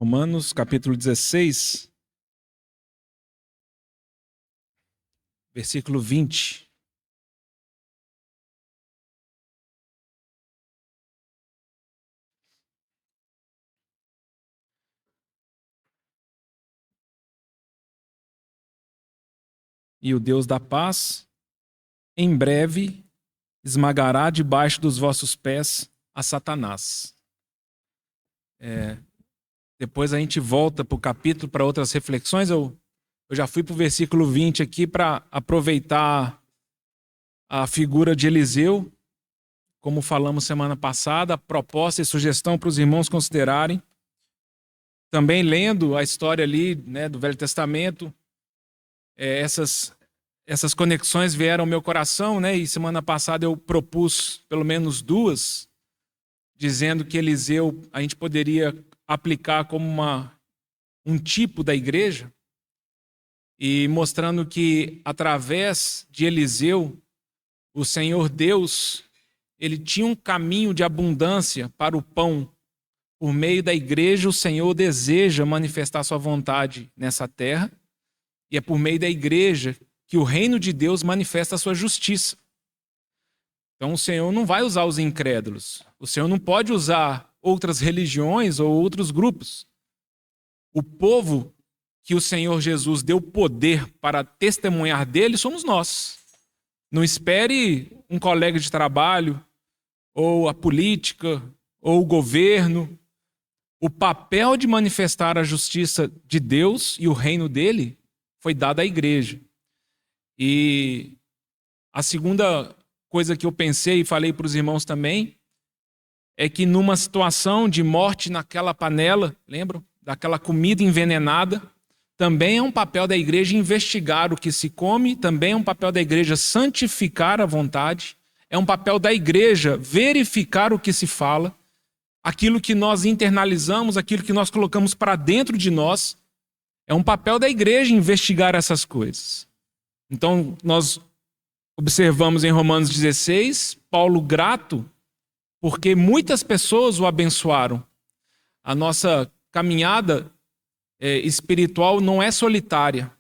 Romanos capítulo 16, versículo 20. E o Deus da paz, em breve, esmagará debaixo dos vossos pés a Satanás. Depois a gente volta para o capítulo para outras reflexões. Eu já fui para o versículo 20 aqui para aproveitar a figura de Eliseu, como falamos semana passada, proposta e sugestão para os irmãos considerarem. Também lendo a história ali, né, do Velho Testamento, essas conexões vieram ao meu coração, né, e semana passada eu propus pelo menos duas, dizendo que Eliseu a gente poderia aplicar como um tipo da igreja, e mostrando que através de Eliseu, o Senhor Deus, ele tinha um caminho de abundância para o pão. Por meio da igreja, o Senhor deseja manifestar sua vontade nessa terra, e é por meio da igreja que o reino de Deus manifesta a sua justiça. Então o Senhor não vai usar os incrédulos. O Senhor não pode usar outras religiões ou outros grupos. O povo que o Senhor Jesus deu poder para testemunhar dele somos nós. Não espere um colega de trabalho, ou a política, ou o governo. O papel de manifestar a justiça de Deus e o reino dele foi dado à igreja. E a segunda coisa que eu pensei e falei para os irmãos também é que numa situação de morte naquela panela, lembram? Daquela comida envenenada, também é um papel da igreja investigar o que se come, também é um papel da igreja santificar a vontade, é um papel da igreja verificar o que se fala, aquilo que nós internalizamos, aquilo que nós colocamos para dentro de nós, é um papel da igreja investigar essas coisas. Então, nós observamos em Romanos 16, Paulo grato, porque muitas pessoas o abençoaram. A nossa caminhada espiritual não é solitária.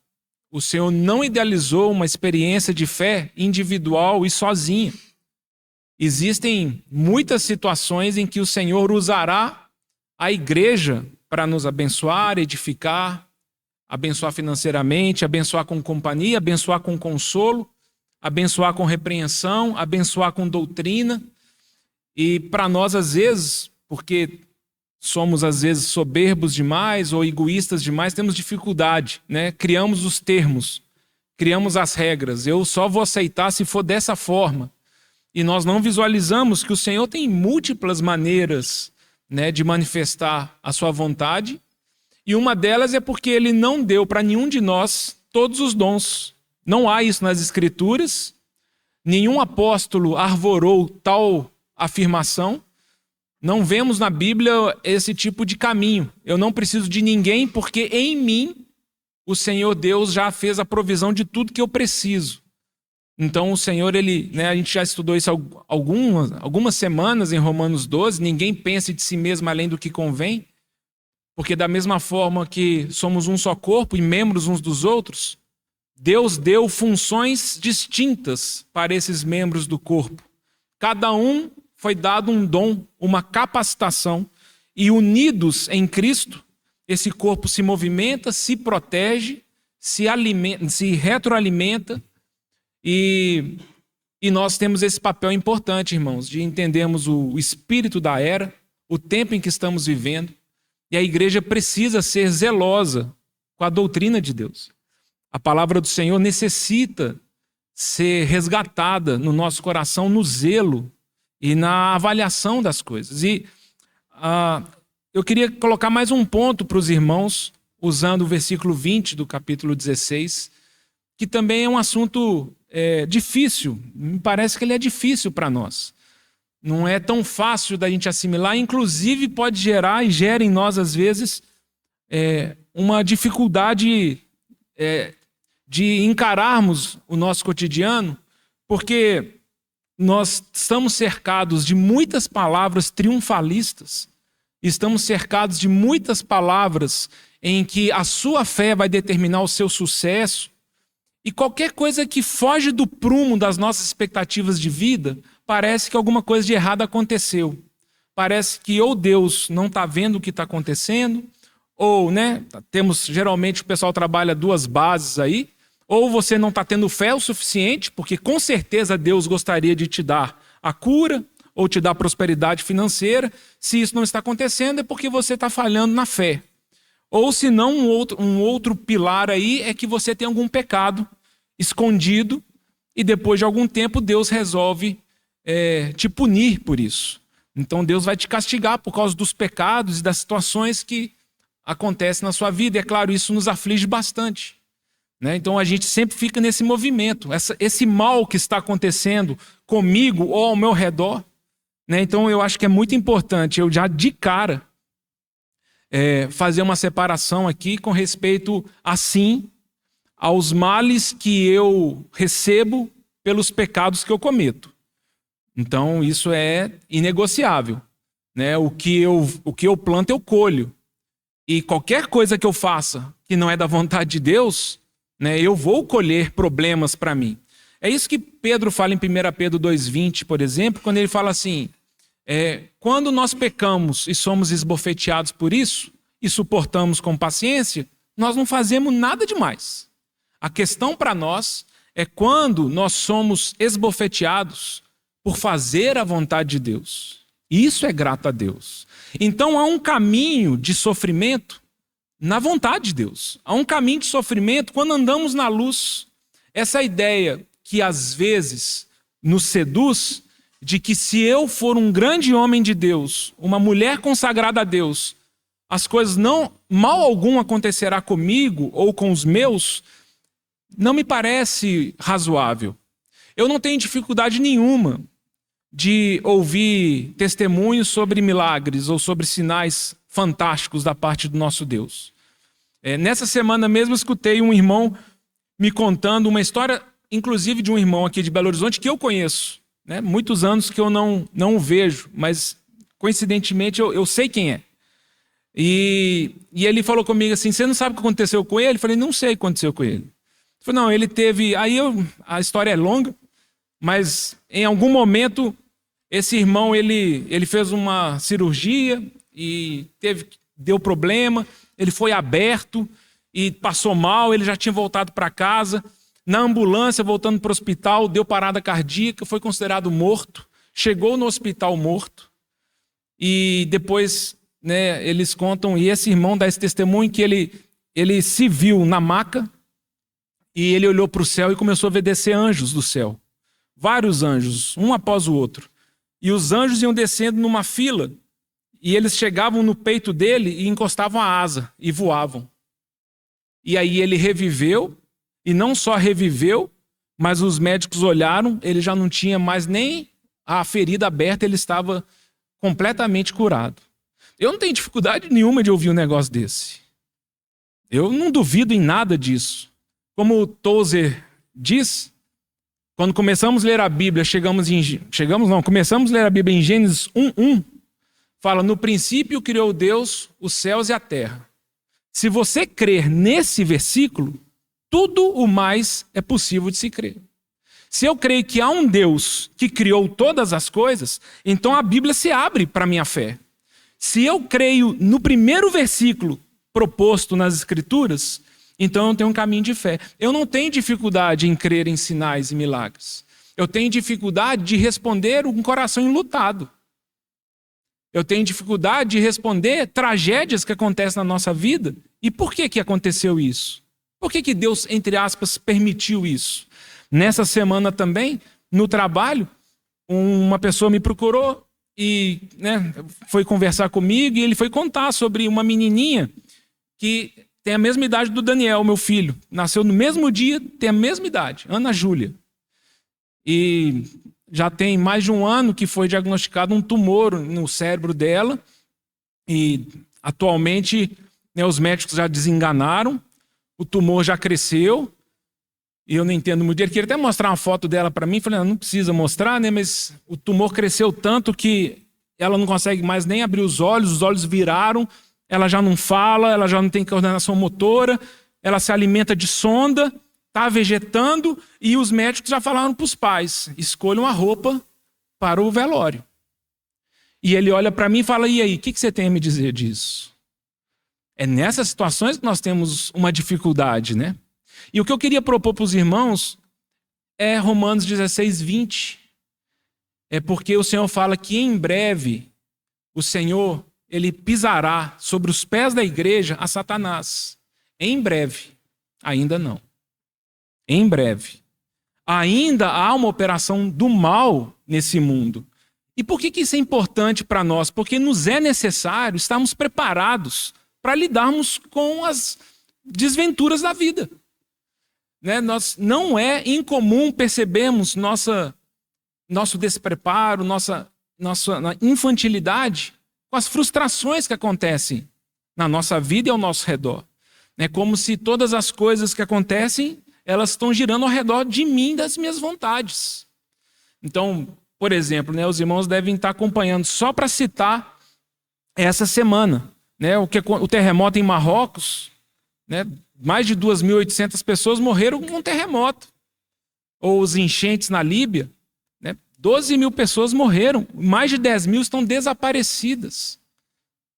O Senhor não idealizou uma experiência de fé individual e sozinha. Existem muitas situações em que o Senhor usará a igreja para nos abençoar, edificar, abençoar financeiramente, abençoar com companhia, abençoar com consolo, abençoar com repreensão, abençoar com doutrina. E para nós, às vezes, porque somos às vezes soberbos demais ou egoístas demais, temos dificuldade, né? Criamos os termos, criamos as regras. Eu só vou aceitar se for dessa forma. E nós não visualizamos que o Senhor tem múltiplas maneiras, né, de manifestar a sua vontade. E uma delas é porque ele não deu para nenhum de nós todos os dons. Não há isso nas Escrituras. Nenhum apóstolo arvorou tal afirmação. Não vemos na Bíblia esse tipo de caminho. Eu não preciso de ninguém porque em mim o Senhor Deus já fez a provisão de tudo que eu preciso. Então o Senhor, a gente já estudou isso algumas semanas em Romanos 12, ninguém pense de si mesmo além do que convém, porque da mesma forma que somos um só corpo e membros uns dos outros, Deus deu funções distintas para esses membros do corpo. Cada um foi dado um dom, uma capacitação, e unidos em Cristo, esse corpo se movimenta, se protege, se retroalimenta, e nós temos esse papel importante, irmãos, de entendermos o espírito da era, o tempo em que estamos vivendo, e a igreja precisa ser zelosa com a doutrina de Deus. A palavra do Senhor necessita ser resgatada no nosso coração, no zelo e na avaliação das coisas. E eu queria colocar mais um ponto para os irmãos, usando o versículo 20 do capítulo 16, que também é um assunto difícil. Me parece que ele é difícil para nós. Não é tão fácil da gente assimilar, inclusive pode gerar e gera em nós, às vezes, uma dificuldade de encararmos o nosso cotidiano, porque nós estamos cercados de muitas palavras triunfalistas estamos cercados de muitas palavras em que a sua fé vai determinar o seu sucesso, e qualquer coisa que foge do prumo das nossas expectativas de vida, parece que alguma coisa de errado aconteceu. Parece que ou Deus não está vendo o que está acontecendo, ou, geralmente o pessoal trabalha duas bases aí, ou você não está tendo fé o suficiente, porque com certeza Deus gostaria de te dar a cura, ou te dar prosperidade financeira. Se isso não está acontecendo, é porque você está falhando na fé. Ou se não, um outro pilar aí é que você tem algum pecado escondido, e depois de algum tempo Deus resolve te punir por isso. Então Deus vai te castigar por causa dos pecados e das situações que acontecem na sua vida. E é claro, isso nos aflige bastante. Então a gente sempre fica nesse movimento. Esse mal que está acontecendo comigo ou ao meu redor. Então eu acho que é muito importante eu já de cara fazer uma separação aqui com respeito, assim, aos males que eu recebo pelos pecados que eu cometo. Então isso é inegociável. O que eu planto eu colho. E qualquer coisa que eu faça que não é da vontade de Deus, eu vou colher problemas para mim. É isso que Pedro fala em 1 Pedro 2,20, por exemplo, quando ele fala assim, quando nós pecamos e somos esbofeteados por isso, e suportamos com paciência, nós não fazemos nada demais. A questão para nós é quando nós somos esbofeteados por fazer a vontade de Deus. Isso é grato a Deus. Então há um caminho de sofrimento na vontade de Deus. Há um caminho de sofrimento quando andamos na luz. Essa ideia que às vezes nos seduz, de que se eu for um grande homem de Deus, uma mulher consagrada a Deus, as coisas mal algum acontecerá comigo ou com os meus, não me parece razoável. Eu não tenho dificuldade nenhuma de ouvir testemunhos sobre milagres ou sobre sinais fantásticos da parte do nosso Deus. Nessa semana mesmo escutei um irmão me contando uma história, inclusive de um irmão aqui de Belo Horizonte que eu conheço. Muitos anos que eu não o vejo, mas coincidentemente eu sei quem é. E ele falou comigo assim, você não sabe o que aconteceu com ele? Eu falei, não sei o que aconteceu com ele. Ele falou, não, ele teve... a história é longa, mas em algum momento esse irmão ele fez uma cirurgia e deu problema, ele foi aberto e passou mal, ele já tinha voltado para casa. Na ambulância, voltando para o hospital, deu parada cardíaca, foi considerado morto, chegou no hospital morto, e depois eles contam, e esse irmão dá esse testemunho, que ele se viu na maca, e ele olhou para o céu e começou a ver descer anjos do céu. Vários anjos, um após o outro. E os anjos iam descendo numa fila, e eles chegavam no peito dele e encostavam a asa, e voavam. E aí ele reviveu, e não só reviveu, mas os médicos olharam, ele já não tinha mais nem a ferida aberta, ele estava completamente curado. Eu não tenho dificuldade nenhuma de ouvir um negócio desse. Eu não duvido em nada disso. Como o Tozer diz, quando começamos a ler a Bíblia, começamos a ler a Bíblia em Gênesis 1:1, fala, no princípio criou Deus os céus e a terra. Se você crer nesse versículo, tudo o mais é possível de se crer. Se eu creio que há um Deus que criou todas as coisas, então a Bíblia se abre para a minha fé. Se eu creio no primeiro versículo proposto nas Escrituras, então eu tenho um caminho de fé. Eu não tenho dificuldade em crer em sinais e milagres. Eu tenho dificuldade de responder um coração enlutado. Eu tenho dificuldade de responder tragédias que acontecem na nossa vida. E por que aconteceu isso? Por que Deus, entre aspas, permitiu isso? Nessa semana também, no trabalho, uma pessoa me procurou e foi conversar comigo, e ele foi contar sobre uma menininha que tem a mesma idade do Daniel, meu filho. Nasceu no mesmo dia, tem a mesma idade, Ana Júlia. E já tem mais de um ano que foi diagnosticado um tumor no cérebro dela. E atualmente os médicos já desenganaram. O tumor já cresceu, e eu não entendo muito. Ele queria até mostrar uma foto dela para mim. Falei, não precisa mostrar, mas o tumor cresceu tanto que ela não consegue mais nem abrir os olhos viraram, ela já não fala, ela já não tem coordenação motora, ela se alimenta de sonda, está vegetando, e os médicos já falaram para os pais: escolham a roupa para o velório. E ele olha para mim e fala: e aí, o que você tem a me dizer disso? É nessas situações que nós temos uma dificuldade, né? E o que eu queria propor para os irmãos é Romanos 16, 20. É porque o Senhor fala que em breve o Senhor, ele pisará sobre os pés da igreja a Satanás. Em breve. Ainda não. Em breve. Ainda há uma operação do mal nesse mundo. E por que isso é importante para nós? Porque nos é necessário estarmos preparados para lidarmos com as desventuras da vida. Né? Não é incomum percebermos nosso despreparo, nossa infantilidade com as frustrações que acontecem na nossa vida e ao nosso redor. É como se todas as coisas que acontecem, elas estão girando ao redor de mim, das minhas vontades. Então, por exemplo, né, os irmãos devem estar acompanhando, só para citar essa semana, né, o terremoto em Marrocos, né, mais de 2.800 pessoas morreram com um terremoto. Ou os enchentes na Líbia, né, 12 mil pessoas morreram, mais de 10 mil estão desaparecidas.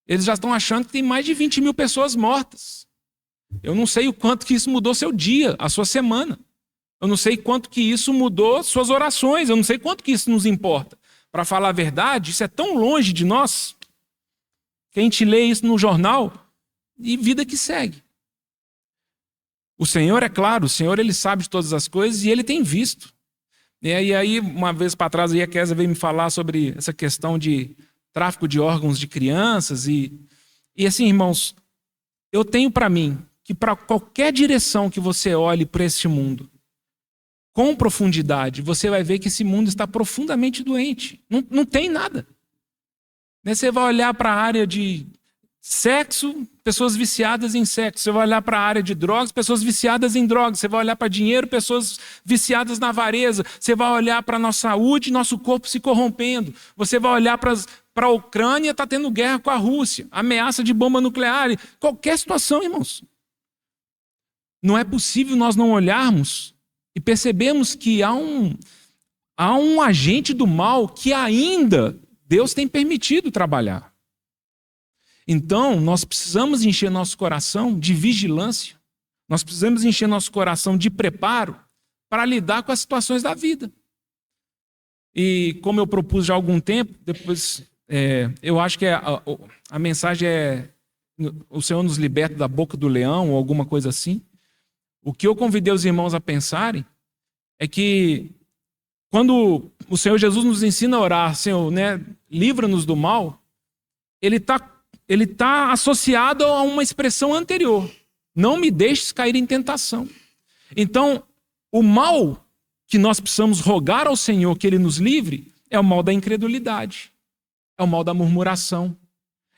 Eles já estão achando que tem mais de 20 mil pessoas mortas. Eu não sei o quanto que isso mudou seu dia, a sua semana. Eu não sei quanto que isso mudou suas orações. Eu não sei quanto que isso nos importa. Para falar a verdade, isso é tão longe de nós que a gente lê isso no jornal e vida que segue. O Senhor, é claro, o Senhor, ele sabe de todas as coisas e ele tem visto. E aí, uma vez para trás, a Kézia veio me falar sobre essa questão de tráfico de órgãos de crianças. E assim, irmãos, eu tenho para mim que para qualquer direção que você olhe para este mundo, com profundidade, você vai ver que esse mundo está profundamente doente. Não tem nada. Você vai olhar para a área de sexo, pessoas viciadas em sexo. Você vai olhar para a área de drogas, pessoas viciadas em drogas. Você vai olhar para dinheiro, pessoas viciadas na avareza. Você vai olhar para a nossa saúde, nosso corpo se corrompendo. Você vai olhar para a Ucrânia, está tendo guerra com a Rússia, ameaça de bomba nuclear. Qualquer situação, irmãos. Não é possível nós não olharmos e percebemos que há um agente do mal que ainda Deus tem permitido trabalhar. Então, nós precisamos encher nosso coração de vigilância. Nós precisamos encher nosso coração de preparo para lidar com as situações da vida. E como eu propus já há algum tempo, depois eu acho que a mensagem é: o Senhor nos liberta da boca do leão, ou alguma coisa assim. O que eu convidei os irmãos a pensarem é que quando o Senhor Jesus nos ensina a orar, Senhor, né, livra-nos do mal, ele tá associado a uma expressão anterior: não me deixes cair em tentação. Então, o mal que nós precisamos rogar ao Senhor que Ele nos livre é o mal da incredulidade, é o mal da murmuração,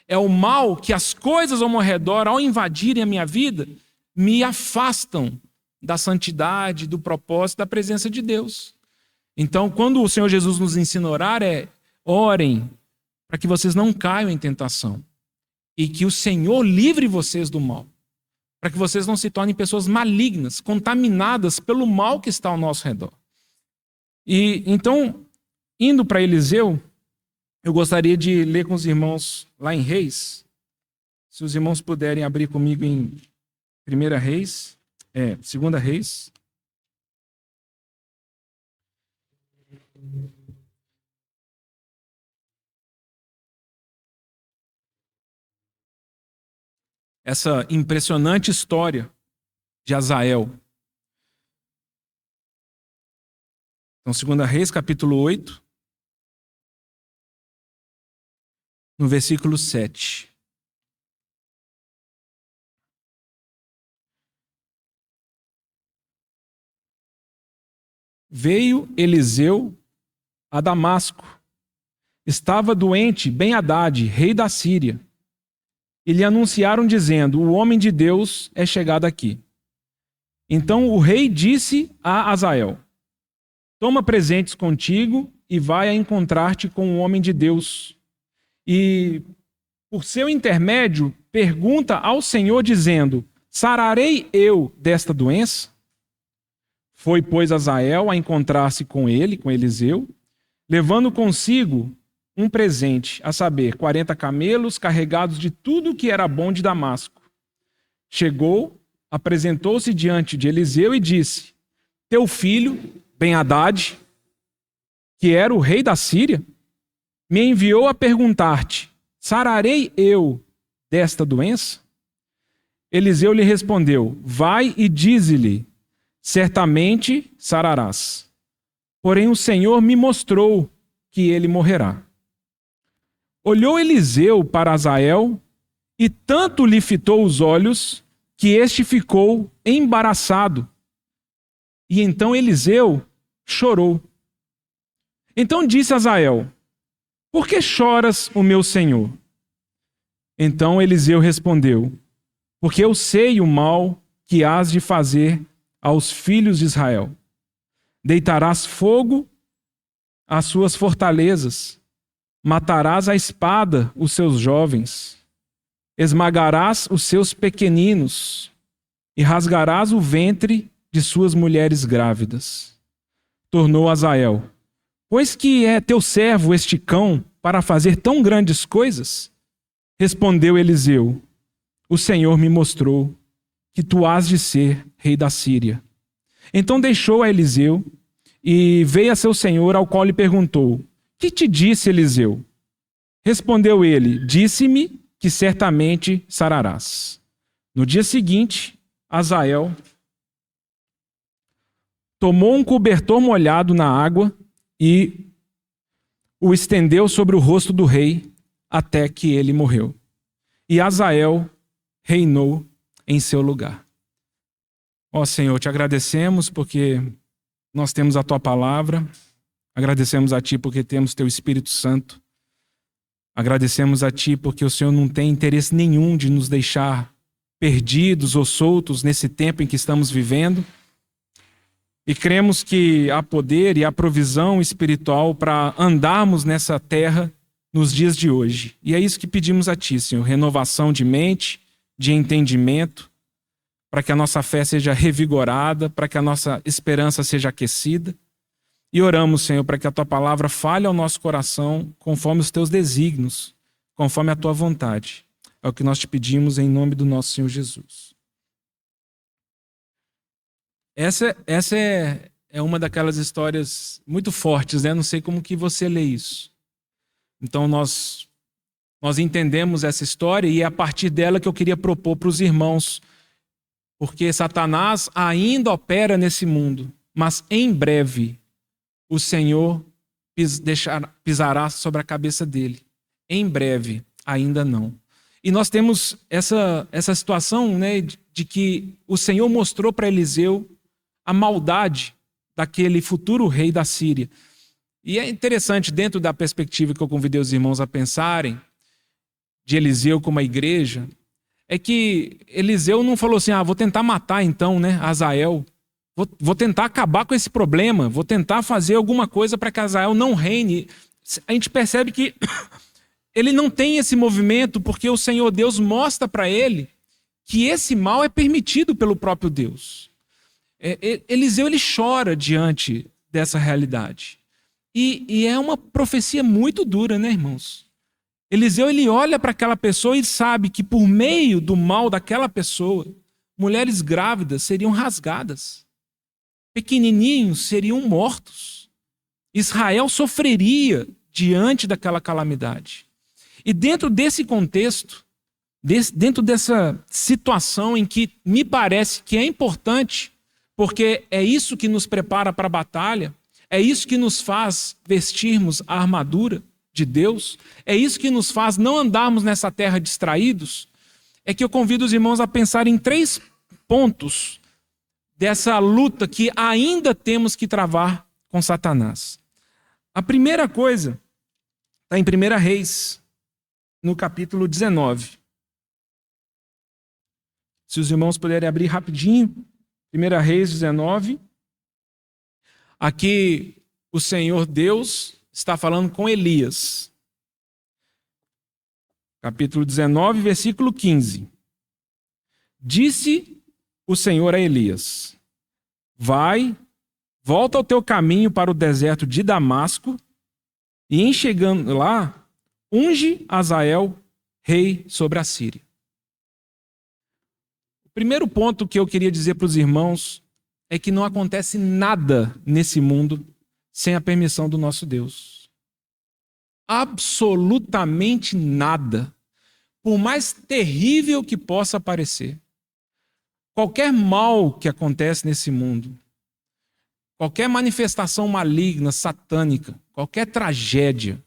é o mal que as coisas ao meu redor, ao invadirem a minha vida, me afastam da santidade, do propósito, da presença de Deus. Então, quando o Senhor Jesus nos ensina a orar, orem para que vocês não caiam em tentação e que o Senhor livre vocês do mal, para que vocês não se tornem pessoas malignas, contaminadas pelo mal que está ao nosso redor. E então, indo para Eliseu, eu gostaria de ler com os irmãos lá em Reis. Se os irmãos puderem abrir comigo em 2 Reis. Essa impressionante história de Azael. Então, 2 Reis, capítulo 8, no versículo 7. Veio Eliseu a Damasco. Estava doente Ben-Hadad, rei da Síria. E lhe anunciaram dizendo: o homem de Deus é chegado aqui. Então o rei disse a Azael: toma presentes contigo e vai a encontrar-te com o homem de Deus. e, por seu intermédio, pergunta ao Senhor, dizendo: sararei eu desta doença? Foi, pois, Azael a encontrar-se com ele, com Eliseu, levando consigo um presente, a saber, 40 camelos carregados de tudo que era bom de Damasco. Chegou, apresentou-se diante de Eliseu e disse: teu filho, Ben-Hadad, que era o rei da Síria, me enviou a perguntar-te: sararei eu desta doença? Eliseu lhe respondeu: vai e dize-lhe, certamente sararás. Porém o Senhor me mostrou que ele morrerá. Olhou Eliseu para Azael e tanto lhe fitou os olhos que este ficou embaraçado. E então Eliseu chorou. Então disse Azael: por que choras, o meu senhor? Então Eliseu respondeu: porque eu sei o mal que hás de fazer aos filhos de Israel. Deitarás fogo às suas fortalezas, matarás à espada os seus jovens, esmagarás os seus pequeninos e rasgarás o ventre de suas mulheres grávidas. Tornou Azael: pois que é teu servo este cão para fazer tão grandes coisas? Respondeu Eliseu: o Senhor me mostrou que tu hás de ser rei da Síria. Então deixou a Eliseu e veio a seu senhor, ao qual lhe perguntou: que te disse Eliseu? Respondeu ele: disse-me que certamente sararás. No dia seguinte, Azael tomou um cobertor molhado na água e o estendeu sobre o rosto do rei até que ele morreu. E Azael reinou em seu lugar. Ó Senhor, te agradecemos porque nós temos a tua palavra, agradecemos a ti porque temos teu Espírito Santo, agradecemos a ti porque o Senhor não tem interesse nenhum de nos deixar perdidos ou soltos nesse tempo em que estamos vivendo. E cremos que há poder e há provisão espiritual para andarmos nessa terra nos dias de hoje. E é isso que pedimos a ti, Senhor, renovação de mente, de entendimento, para que a nossa fé seja revigorada, para que a nossa esperança seja aquecida. E oramos, Senhor, para que a tua palavra fale ao nosso coração conforme os teus desígnios, conforme a tua vontade. É o que nós te pedimos em nome do nosso Senhor Jesus. Essa é uma daquelas histórias muito fortes, né? Não sei como que você lê isso. Então nós entendemos essa história e é a partir dela que eu queria propor para os irmãos, porque Satanás ainda opera nesse mundo, mas em breve o Senhor pisará sobre a cabeça dele. Em breve, ainda não. E nós temos essa situação, né, de que o Senhor mostrou para Eliseu a maldade daquele futuro rei da Síria. E é interessante, dentro da perspectiva que eu convidei os irmãos a pensarem, de Eliseu como a igreja, é que Eliseu não falou assim: vou tentar matar então, né, Azael. Vou tentar acabar com esse problema, vou tentar fazer alguma coisa para que Azael não reine. A gente percebe que ele não tem esse movimento porque o Senhor Deus mostra para ele que esse mal é permitido pelo próprio Deus. Eliseu ele chora diante dessa realidade. E é uma profecia muito dura, né, irmãos? Eliseu ele olha para aquela pessoa e sabe que por meio do mal daquela pessoa, mulheres grávidas seriam rasgadas. Pequenininhos seriam mortos. Israel sofreria diante daquela calamidade. E dentro desse contexto, dentro dessa situação em que me parece que é importante, porque é isso que nos prepara para a batalha, é isso que nos faz vestirmos a armadura de Deus, é isso que nos faz não andarmos nessa terra distraídos, é que eu convido os irmãos a pensar em 3 pontos dessa luta que ainda temos que travar com Satanás. A primeira coisa está em 1 Reis, no capítulo 19. Se os irmãos puderem abrir rapidinho, 1 Reis 19. Aqui o Senhor Deus está falando com Elias. capítulo 19, versículo 15. Disse o Senhor a Elias: vai, volta ao teu caminho para o deserto de Damasco, e em chegando lá, unge Azael, rei sobre a Síria. O primeiro ponto que eu queria dizer para os irmãos é que não acontece nada nesse mundo sem a permissão do nosso Deus. Absolutamente nada. Por mais terrível que possa parecer. Qualquer mal que acontece nesse mundo, qualquer manifestação maligna, satânica, qualquer tragédia,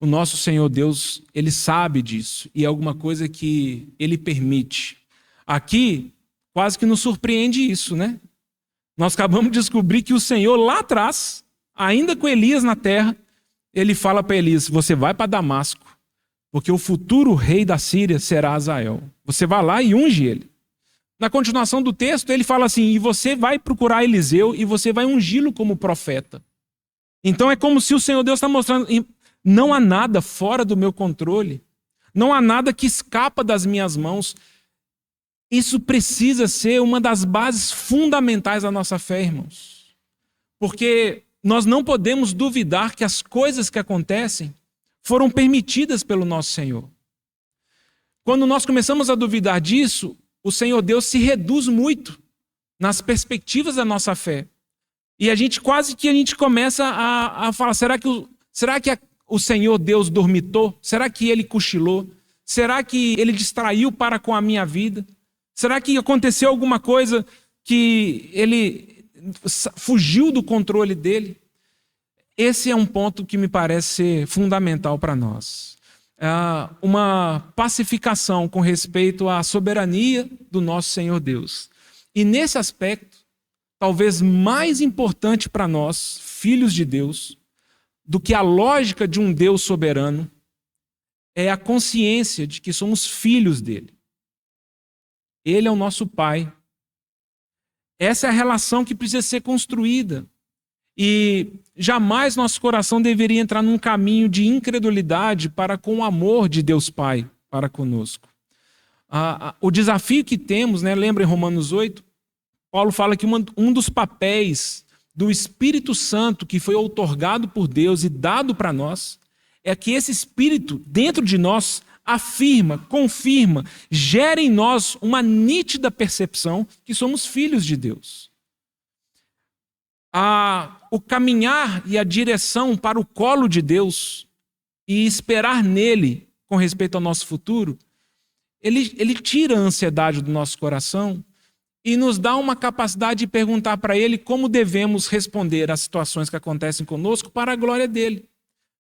o nosso Senhor Deus, Ele sabe disso e é alguma coisa que Ele permite. Aqui, quase que nos surpreende isso, né? Nós acabamos de descobrir que o Senhor lá atrás, ainda com Elias na terra, Ele fala para Elias: você vai para Damasco, porque o futuro rei da Síria será Azael. Você vai lá e unge ele. Na continuação do texto, ele fala assim: e você vai procurar Eliseu e você vai ungí-lo como profeta. Então é como se o Senhor Deus está mostrando: não há nada fora do meu controle. Não há nada que escapa das minhas mãos. Isso precisa ser uma das bases fundamentais da nossa fé, irmãos. Porque nós não podemos duvidar que as coisas que acontecem foram permitidas pelo nosso Senhor. Quando nós começamos a duvidar disso, o Senhor Deus se reduz muito nas perspectivas da nossa fé. E a gente começa a falar: será que o Senhor Deus dormitou? Será que Ele cochilou? Será que Ele distraiu para com a minha vida? Será que aconteceu alguma coisa que Ele fugiu do controle dele? Esse é um ponto que me parece ser fundamental para nós. Uma pacificação com respeito à soberania do nosso Senhor Deus. E nesse aspecto, talvez mais importante para nós, filhos de Deus, do que a lógica de um Deus soberano, é a consciência de que somos filhos dele. Ele é o nosso Pai. Essa é a relação que precisa ser construída. E jamais nosso coração deveria entrar num caminho de incredulidade para com o amor de Deus Pai para conosco. O desafio que temos, né, lembra em Romanos 8, Paulo fala que um dos papéis do Espírito Santo que foi outorgado por Deus e dado para nós, é que esse Espírito dentro de nós afirma, confirma, gera em nós uma nítida percepção que somos filhos de Deus. O caminhar e a direção para o colo de Deus e esperar nele com respeito ao nosso futuro, ele tira a ansiedade do nosso coração e nos dá uma capacidade de perguntar para ele como devemos responder às situações que acontecem conosco para a glória dele.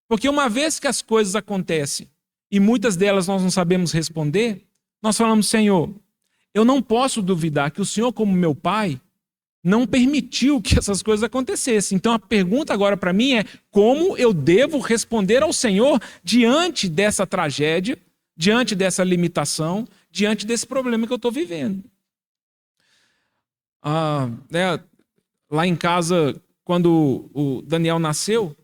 Porque uma vez que as coisas acontecem e muitas delas nós não sabemos responder, nós falamos: Senhor, eu não posso duvidar que o Senhor, como meu Pai, não permitiu que essas coisas acontecessem. Então a pergunta agora para mim é: como eu devo responder ao Senhor diante dessa tragédia, diante dessa limitação, diante desse problema que eu estou vivendo? Lá em casa, quando o Daniel nasceu,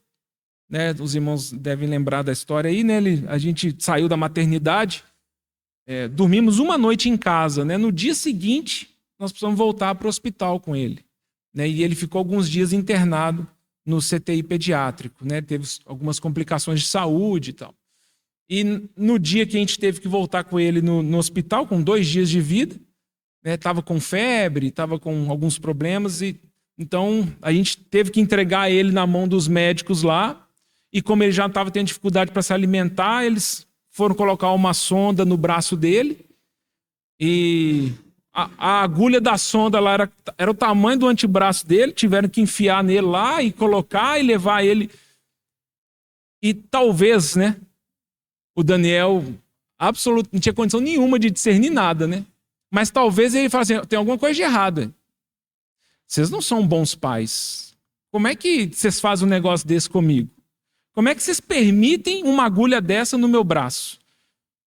né, os irmãos devem lembrar da história aí, né, a gente saiu da maternidade, dormimos uma noite em casa, né, no dia seguinte nós precisamos voltar para o hospital com ele, né, e ele ficou alguns dias internado no CTI pediátrico, né, teve algumas complicações de saúde e tal. E no dia que a gente teve que voltar com ele no hospital, com 2 dias de vida, estava com febre, estava com alguns problemas, e então a gente teve que entregar ele na mão dos médicos lá, e como ele já estava tendo dificuldade para se alimentar, eles foram colocar uma sonda no braço dele, e a agulha da sonda lá era o tamanho do antebraço dele, tiveram que enfiar nele lá e colocar e levar ele. E talvez, né, o Daniel não tinha condição nenhuma de discernir nada, né? Mas talvez ele fale assim: tem alguma coisa de errado. Vocês não são bons pais. Como é que vocês fazem um negócio desse comigo? Como é que vocês permitem uma agulha dessa no meu braço?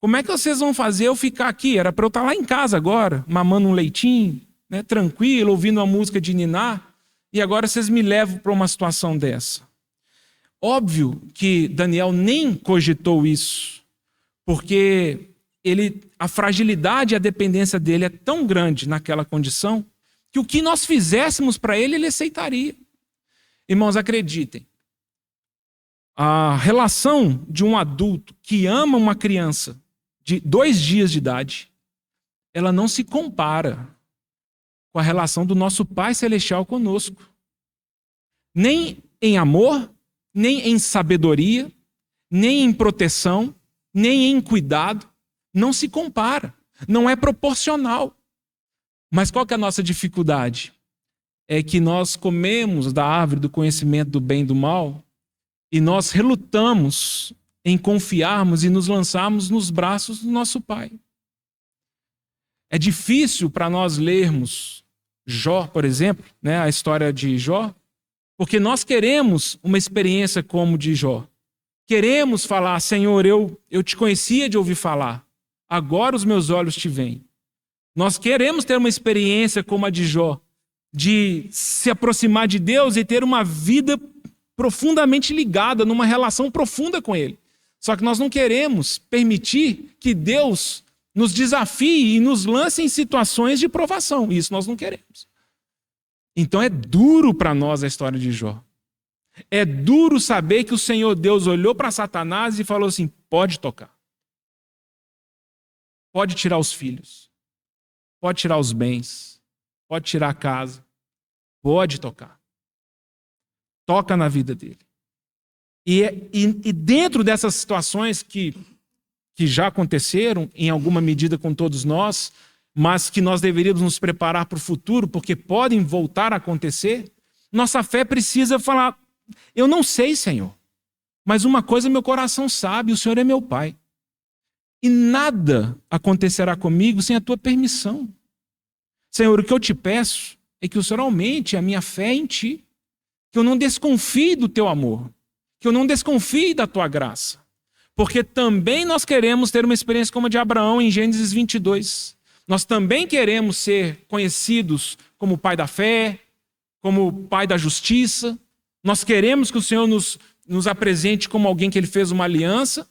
Como é que vocês vão fazer eu ficar aqui? Era para eu estar lá em casa agora, mamando um leitinho, né, tranquilo, ouvindo uma música de niná, e agora vocês me levam para uma situação dessa. Óbvio que Daniel nem cogitou isso, porque a fragilidade e a dependência dele é tão grande naquela condição que o que nós fizéssemos para ele, ele aceitaria. Irmãos, acreditem, a relação de um adulto que ama uma criança de 2 dias de idade, ela não se compara com a relação do nosso Pai Celestial conosco. Nem em amor, nem em sabedoria, nem em proteção, nem em cuidado. Não se compara. Não é proporcional. Mas qual que é a nossa dificuldade? É que nós comemos da árvore do conhecimento do bem e do mal e nós relutamos em confiarmos e nos lançarmos nos braços do nosso Pai. É difícil para nós lermos Jó, por exemplo, né, a história de Jó, porque nós queremos uma experiência como de Jó. Queremos falar, Senhor, eu te conhecia de ouvir falar, agora os meus olhos te veem. Nós queremos ter uma experiência como a de Jó, de se aproximar de Deus e ter uma vida profundamente ligada, numa relação profunda com Ele. Só que nós não queremos permitir que Deus nos desafie e nos lance em situações de provação. Isso nós não queremos. Então é duro para nós a história de Jó. É duro saber que o Senhor Deus olhou para Satanás e falou assim, pode tocar. Pode tirar os filhos. Pode tirar os bens. Pode tirar a casa. Pode tocar. Toca na vida dele. E dentro dessas situações que já aconteceram, em alguma medida com todos nós, mas que nós deveríamos nos preparar para o futuro, porque podem voltar a acontecer, nossa fé precisa falar, eu não sei, Senhor, mas uma coisa meu coração sabe, o Senhor é meu Pai. E nada acontecerá comigo sem a tua permissão. Senhor, o que eu te peço é que o Senhor aumente a minha fé em ti, que eu não desconfie do teu amor, que eu não desconfie da tua graça. Porque também nós queremos ter uma experiência como a de Abraão em Gênesis 22. Nós também queremos ser conhecidos como o pai da fé, como o pai da justiça. Nós queremos que o Senhor nos apresente como alguém que ele fez uma aliança.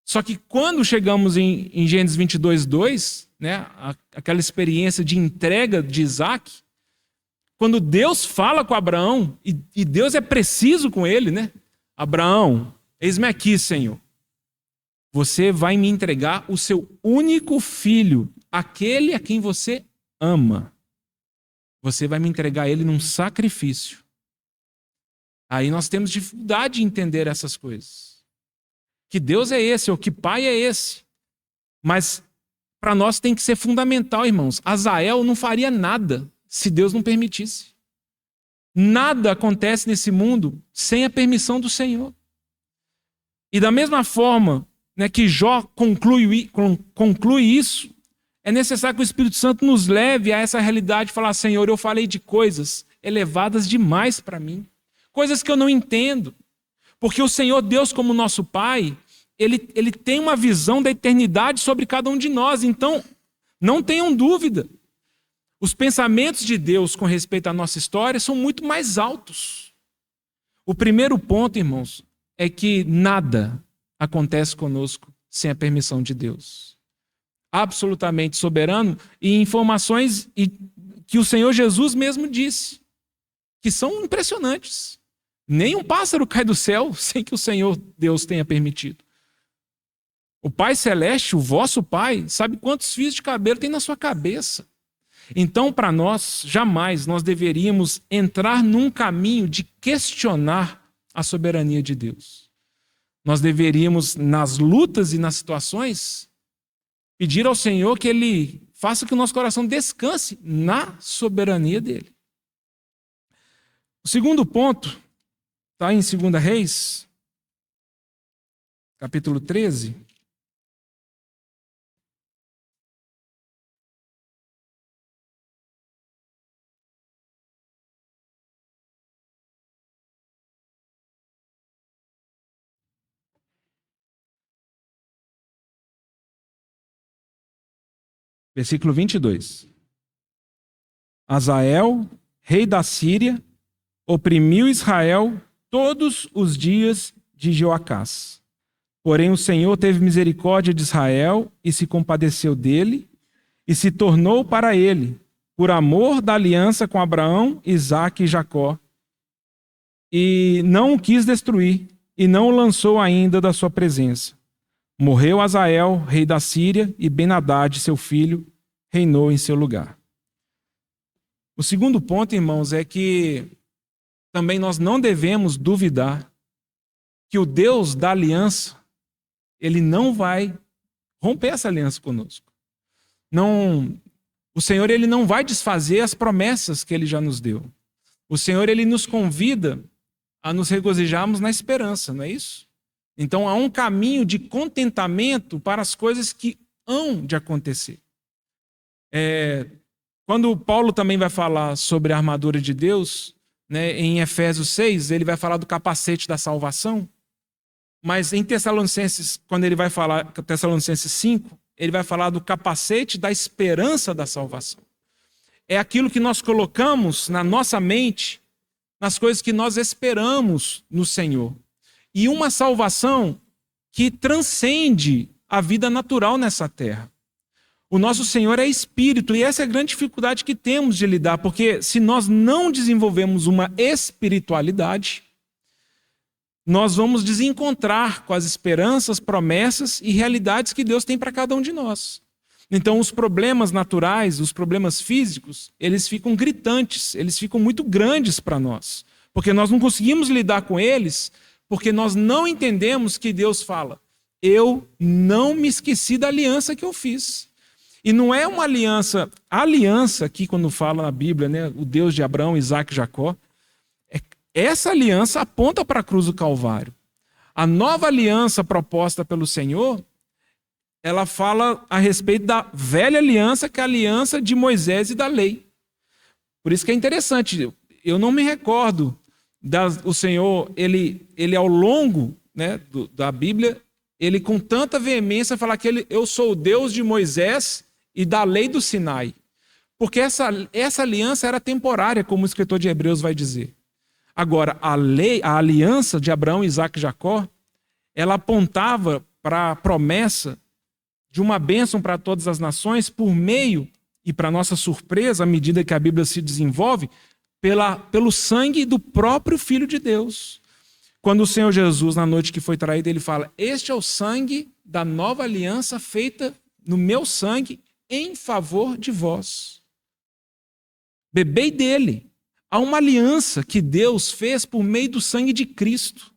Só que quando chegamos em Gênesis 22, 2, né, aquela experiência de entrega de Isaac, quando Deus fala com Abraão, e Deus é preciso com ele, né? Abraão, eis-me aqui, Senhor. Você vai me entregar o seu único filho, aquele a quem você ama. Você vai me entregar ele num sacrifício. Aí nós temos dificuldade de entender essas coisas. Que Deus é esse, ou que Pai é esse. Mas para nós tem que ser fundamental, irmãos. Azael não faria nada se Deus não permitisse. Nada acontece nesse mundo sem a permissão do Senhor. E da mesma forma, né, que Jó conclui isso, é necessário que o Espírito Santo nos leve a essa realidade e falar, Senhor, eu falei de coisas elevadas demais para mim, coisas que eu não entendo, porque o Senhor Deus como nosso Pai, ele tem uma visão da eternidade sobre cada um de nós, então não tenham dúvida, os pensamentos de Deus com respeito à nossa história são muito mais altos. O primeiro ponto, irmãos, é que nada acontece conosco sem a permissão de Deus. Absolutamente soberano e informações que o Senhor Jesus mesmo disse, que são impressionantes. Nem um pássaro cai do céu sem que o Senhor Deus tenha permitido. O Pai Celeste, o vosso Pai, sabe quantos fios de cabelo tem na sua cabeça. Então, para nós, jamais nós deveríamos entrar num caminho de questionar a soberania de Deus. Nós deveríamos, nas lutas e nas situações, pedir ao Senhor que Ele faça que o nosso coração descanse na soberania dEle. O segundo ponto está em 2 Reis, capítulo 13. Versículo 22. Azael, rei da Síria, oprimiu Israel todos os dias de Joacás. Porém o Senhor teve misericórdia de Israel e se compadeceu dele e se tornou para ele, por amor da aliança com Abraão, Isaque e Jacó. E não o quis destruir, e não o lançou ainda da sua presença. Morreu Hazael, rei da Síria, e Ben-Hadad, seu filho, reinou em seu lugar. O segundo ponto, irmãos, é que também nós não devemos duvidar que o Deus da aliança, ele não vai romper essa aliança conosco. Não, o Senhor, ele não vai desfazer as promessas que ele já nos deu. O Senhor, ele nos convida a nos regozijarmos na esperança, não é isso? Então há um caminho de contentamento para as coisas que hão de acontecer. Quando Paulo também vai falar sobre a armadura de Deus, né, em Efésios 6, ele vai falar do capacete da salvação. Mas em Tessalonicenses, quando ele vai falar, Tessalonicenses 5, ele vai falar do capacete da esperança da salvação. É aquilo que nós colocamos na nossa mente, nas coisas que nós esperamos no Senhor. E uma salvação que transcende a vida natural nessa terra. O nosso Senhor é espírito, e essa é a grande dificuldade que temos de lidar, porque se nós não desenvolvemos uma espiritualidade, nós vamos desencontrar com as esperanças, promessas e realidades que Deus tem para cada um de nós. Então, os problemas naturais, os problemas físicos, eles ficam gritantes, eles ficam muito grandes para nós, porque nós não conseguimos lidar com eles, porque nós não entendemos que Deus fala: eu não me esqueci da aliança que eu fiz. E não é uma aliança, a aliança aqui quando fala na Bíblia, né, o Deus de Abraão, Isaque e Jacó, essa aliança aponta para a cruz do Calvário. A nova aliança proposta pelo Senhor, ela fala a respeito da velha aliança, que é a aliança de Moisés e da lei. Por isso que é interessante, eu não me recordo, o Senhor, ele ao longo, né, da Bíblia, ele com tanta veemência fala que eu sou o Deus de Moisés e da lei do Sinai. Porque essa aliança era temporária, como o escritor de Hebreus vai dizer. Agora, a aliança de Abraão, Isaque e Jacó, ela apontava para a promessa de uma bênção para todas as nações por meio, e para nossa surpresa, à medida que a Bíblia se desenvolve, pelo sangue do próprio Filho de Deus. Quando o Senhor Jesus, na noite que foi traído, ele fala: este é o sangue da nova aliança feita no meu sangue em favor de vós. Bebei dele. Há uma aliança que Deus fez por meio do sangue de Cristo,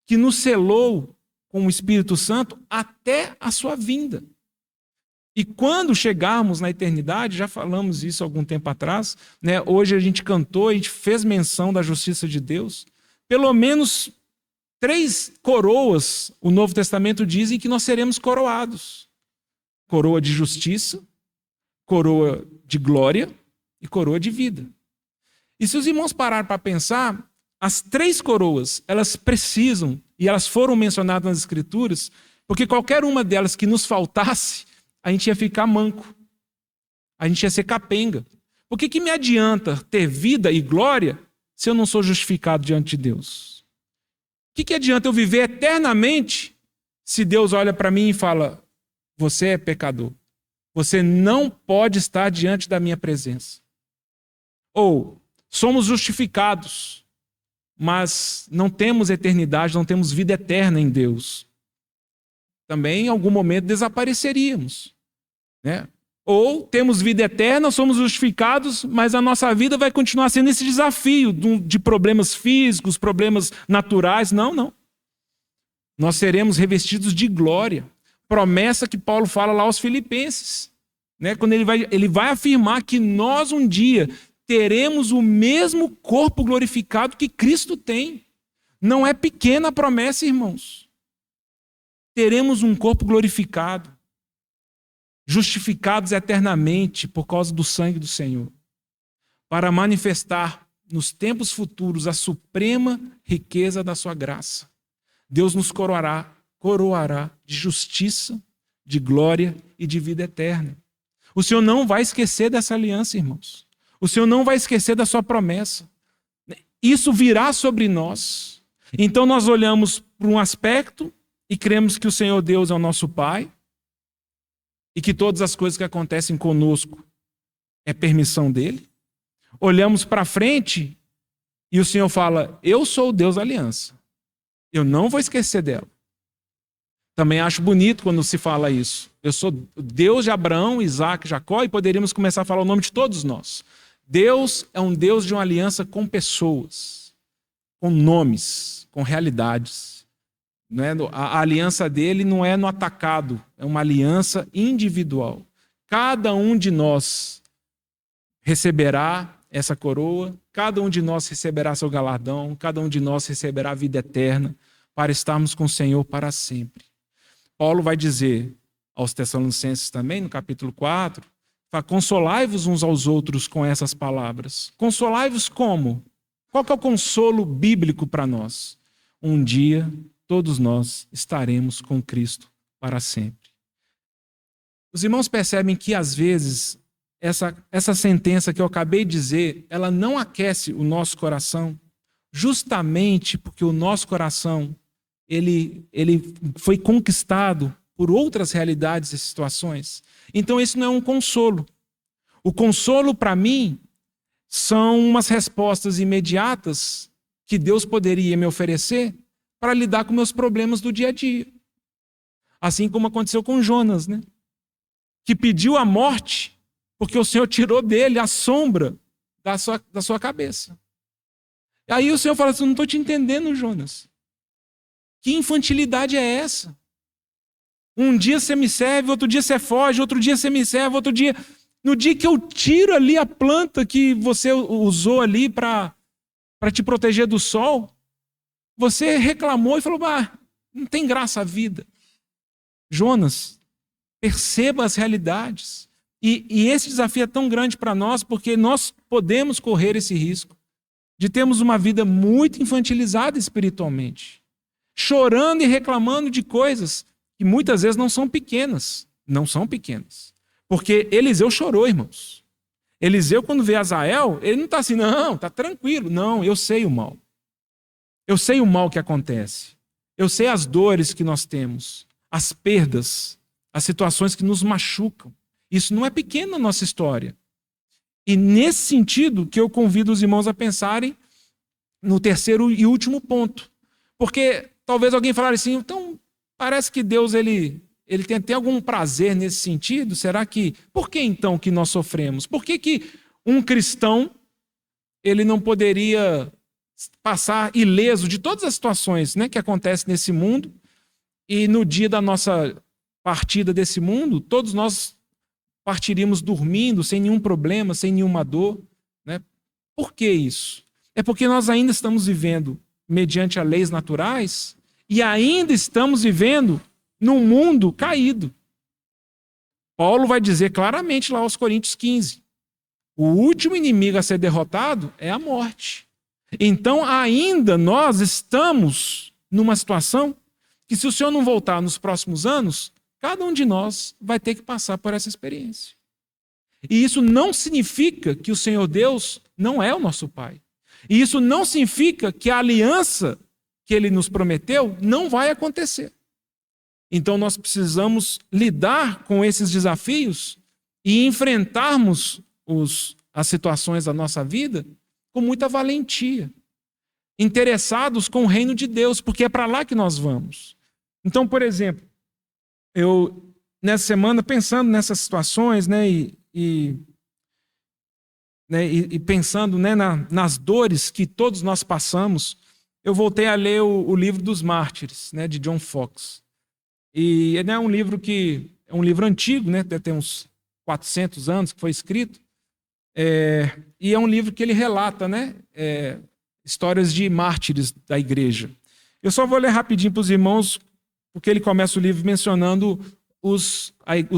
que nos selou com o Espírito Santo até a sua vinda. E quando chegarmos na eternidade, já falamos isso algum tempo atrás, né? Hoje a gente cantou, a gente fez menção da justiça de Deus. Pelo menos 3 coroas, o Novo Testamento diz, em que nós seremos coroados. Coroa de justiça, coroa de glória e coroa de vida. E se os irmãos pararem para pensar, as 3 coroas, elas precisam, e elas foram mencionadas nas Escrituras, porque qualquer uma delas que nos faltasse, a gente ia ficar manco. A gente ia ser capenga. Por que me adianta ter vida e glória se eu não sou justificado diante de Deus? O que adianta eu viver eternamente se Deus olha para mim e fala: você é pecador. Você não pode estar diante da minha presença. Ou somos justificados, mas não temos eternidade, não temos vida eterna em Deus. Também em algum momento desapareceríamos, né? Ou temos vida eterna, somos justificados, mas a nossa vida vai continuar sendo esse desafio de problemas físicos, problemas naturais. Não. Nós seremos revestidos de glória. Promessa que Paulo fala lá aos Filipenses, né? Quando ele vai afirmar que nós um dia teremos o mesmo corpo glorificado que Cristo tem. Não é pequena a promessa, irmãos. Teremos um corpo glorificado, justificados eternamente por causa do sangue do Senhor, para manifestar nos tempos futuros a suprema riqueza da sua graça. Deus nos coroará de justiça, de glória e de vida eterna. O Senhor não vai esquecer dessa aliança, irmãos. O Senhor não vai esquecer da sua promessa. Isso virá sobre nós. Então nós olhamos para um aspecto e cremos que o Senhor Deus é o nosso Pai e que todas as coisas que acontecem conosco é permissão dele. Olhamos para frente e o Senhor fala: eu sou o Deus da aliança. Eu não vou esquecer dela. Também acho bonito quando se fala isso. Eu sou Deus de Abraão, Isaac, Jacó, e poderíamos começar a falar o nome de todos nós. Deus é um Deus de uma aliança com pessoas, com nomes, com realidades. Não é, a aliança dele não é no atacado, é uma aliança individual. Cada um de nós receberá essa coroa, cada um de nós receberá seu galardão, cada um de nós receberá a vida eterna para estarmos com o Senhor para sempre. Paulo vai dizer aos Tessalonicenses também, no capítulo 4, consolai-vos uns aos outros com essas palavras. Consolai-vos como? Qual que é o consolo bíblico para nós? Um dia, todos nós estaremos com Cristo para sempre. Os irmãos percebem que, às vezes, essa sentença que eu acabei de dizer, ela não aquece o nosso coração, justamente porque o nosso coração ele foi conquistado por outras realidades e situações. Então, esse não é um consolo. O consolo, para mim, são umas respostas imediatas que Deus poderia me oferecer para lidar com meus problemas do dia a dia. Assim como aconteceu com Jonas, né? Que pediu a morte porque o Senhor tirou dele a sombra da sua cabeça. E aí o Senhor fala assim: não estou te entendendo, Jonas. Que infantilidade é essa? Um dia você me serve, outro dia você foge, outro dia você me serve, outro dia... No dia que eu tiro ali a planta que você usou ali para te proteger do sol, você reclamou e falou: não tem graça a vida. Jonas, perceba as realidades. E esse desafio é tão grande para nós porque nós podemos correr esse risco de termos uma vida muito infantilizada espiritualmente, chorando e reclamando de coisas que muitas vezes não são pequenas. Não são pequenas. Porque Eliseu chorou, irmãos. Eliseu, quando vê Azael, ele não está assim: não, está tranquilo. Não, eu sei o mal. Eu sei o mal que acontece. Eu sei as dores que nós temos, as perdas, as situações que nos machucam. Isso não é pequeno na nossa história. E nesse sentido que eu convido os irmãos a pensarem no terceiro e último ponto. Porque talvez alguém fale assim: então parece que Deus ele tem até algum prazer nesse sentido. Será que... Por que então que nós sofremos? Por que um cristão ele não poderia passar ileso de todas as situações, né, que acontecem nesse mundo, e no dia da nossa partida desse mundo, todos nós partiríamos dormindo, sem nenhum problema, sem nenhuma dor, né? Por que isso? É porque nós ainda estamos vivendo mediante as leis naturais e ainda estamos vivendo num mundo caído. Paulo vai dizer claramente lá aos Coríntios 15: o último inimigo a ser derrotado é a morte. Então, ainda nós estamos numa situação que, se o Senhor não voltar nos próximos anos, cada um de nós vai ter que passar por essa experiência. E isso não significa que o Senhor Deus não é o nosso Pai. E isso não significa que a aliança que Ele nos prometeu não vai acontecer. Então nós precisamos lidar com esses desafios e enfrentarmos as situações da nossa vida com muita valentia, interessados com o reino de Deus, porque é para lá que nós vamos. Então, por exemplo, eu, nessa semana, pensando nessas situações, né, e pensando, né, nas dores que todos nós passamos, eu voltei a ler o livro dos Mártires, né, de John Fox. E é um livro que é um livro antigo, né, deve ter uns 400 anos que foi escrito, e é um livro que ele relata, né, histórias de mártires da igreja. Eu só vou ler rapidinho para os irmãos, porque ele começa o livro mencionando os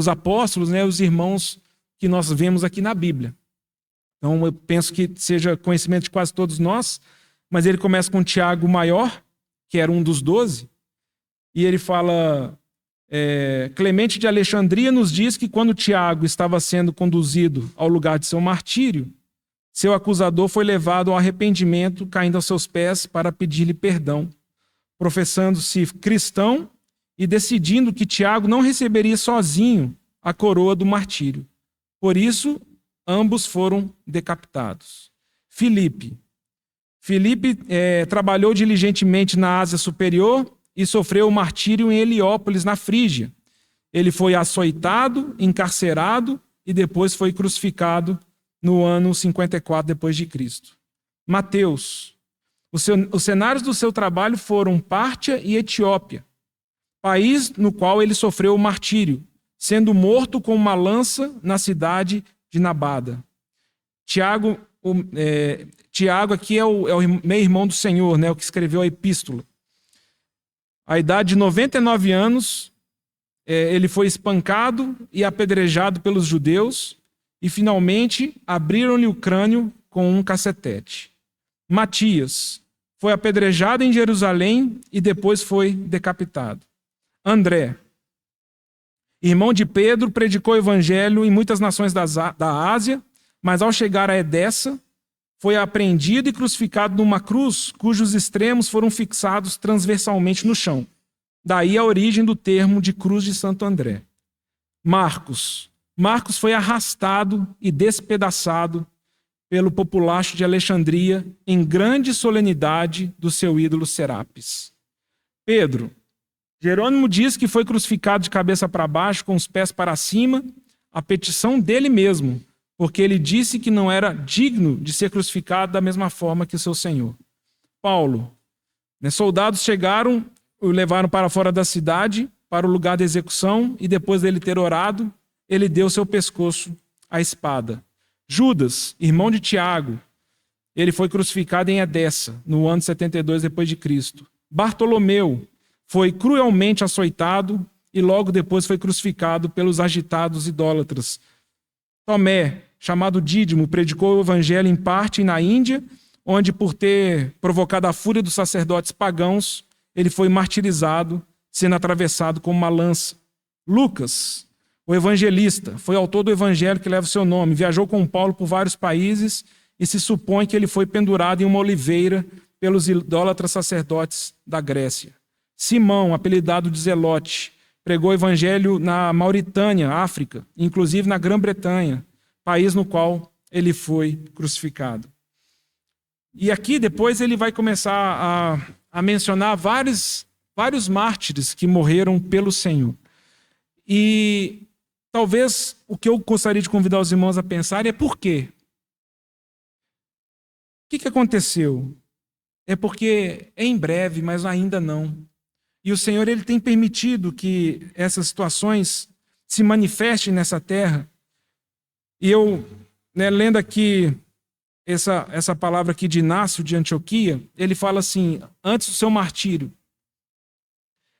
apóstolos, né, os irmãos que nós vemos aqui na Bíblia. Então eu penso que seja conhecimento de quase todos nós, mas ele começa com Tiago Maior, que era um dos 12, e ele fala... Clemente de Alexandria nos diz que quando Tiago estava sendo conduzido ao lugar de seu martírio, seu acusador foi levado ao arrependimento, caindo aos seus pés para pedir-lhe perdão. Professando-se cristão, e decidindo que Tiago não receberia sozinho a coroa do martírio. Por isso, ambos foram decapitados. Filipe trabalhou diligentemente na Ásia Superior e sofreu o martírio em Heliópolis, na Frígia. Ele foi açoitado, encarcerado e depois foi crucificado no ano 54 depois de Cristo. Mateus. Os cenários do seu trabalho foram Pártia e Etiópia, país no qual ele sofreu o martírio, sendo morto com uma lança na cidade de Nabada. Tiago aqui é o meio-irmão do Senhor, né, o que escreveu a epístola. À idade de 99 anos, ele foi espancado e apedrejado pelos judeus e, finalmente, abriram-lhe o crânio com um cacetete. Matias foi apedrejado em Jerusalém e depois foi decapitado. André, irmão de Pedro, predicou o evangelho em muitas nações da Ásia, mas ao chegar a Edessa, foi apreendido e crucificado numa cruz cujos extremos foram fixados transversalmente no chão. Daí a origem do termo de Cruz de Santo André. Marcos foi arrastado e despedaçado pelo populacho de Alexandria em grande solenidade do seu ídolo Serapis. Pedro. Jerônimo diz que foi crucificado de cabeça para baixo, com os pés para cima, a petição dele mesmo, porque ele disse que não era digno de ser crucificado da mesma forma que o seu Senhor. Paulo. Soldados chegaram, o levaram para fora da cidade, para o lugar da execução, e depois dele ter orado, ele deu seu pescoço à espada. Judas, irmão de Tiago, ele foi crucificado em Edessa, no ano 72 depois de Cristo. Bartolomeu foi cruelmente açoitado e logo depois foi crucificado pelos agitados idólatras. Tomé, chamado Dídimo, predicou o evangelho em parte na Índia, onde, por ter provocado a fúria dos sacerdotes pagãos, ele foi martirizado, sendo atravessado com uma lança. Lucas, o evangelista, foi autor do evangelho que leva o seu nome, viajou com Paulo por vários países e se supõe que ele foi pendurado em uma oliveira pelos idólatras sacerdotes da Grécia. Simão, apelidado de Zelote, pregou o evangelho na Mauritânia, África, inclusive na Grã-Bretanha, país no qual ele foi crucificado. E aqui depois ele vai começar a mencionar vários mártires que morreram pelo Senhor. E talvez o que eu gostaria de convidar os irmãos a pensar é por quê? O que aconteceu? É porque é em breve, mas ainda não. E o Senhor ele tem permitido que essas situações se manifestem nessa terra. E eu, lendo aqui essa palavra aqui de Inácio de Antioquia, ele fala assim, antes do seu martírio,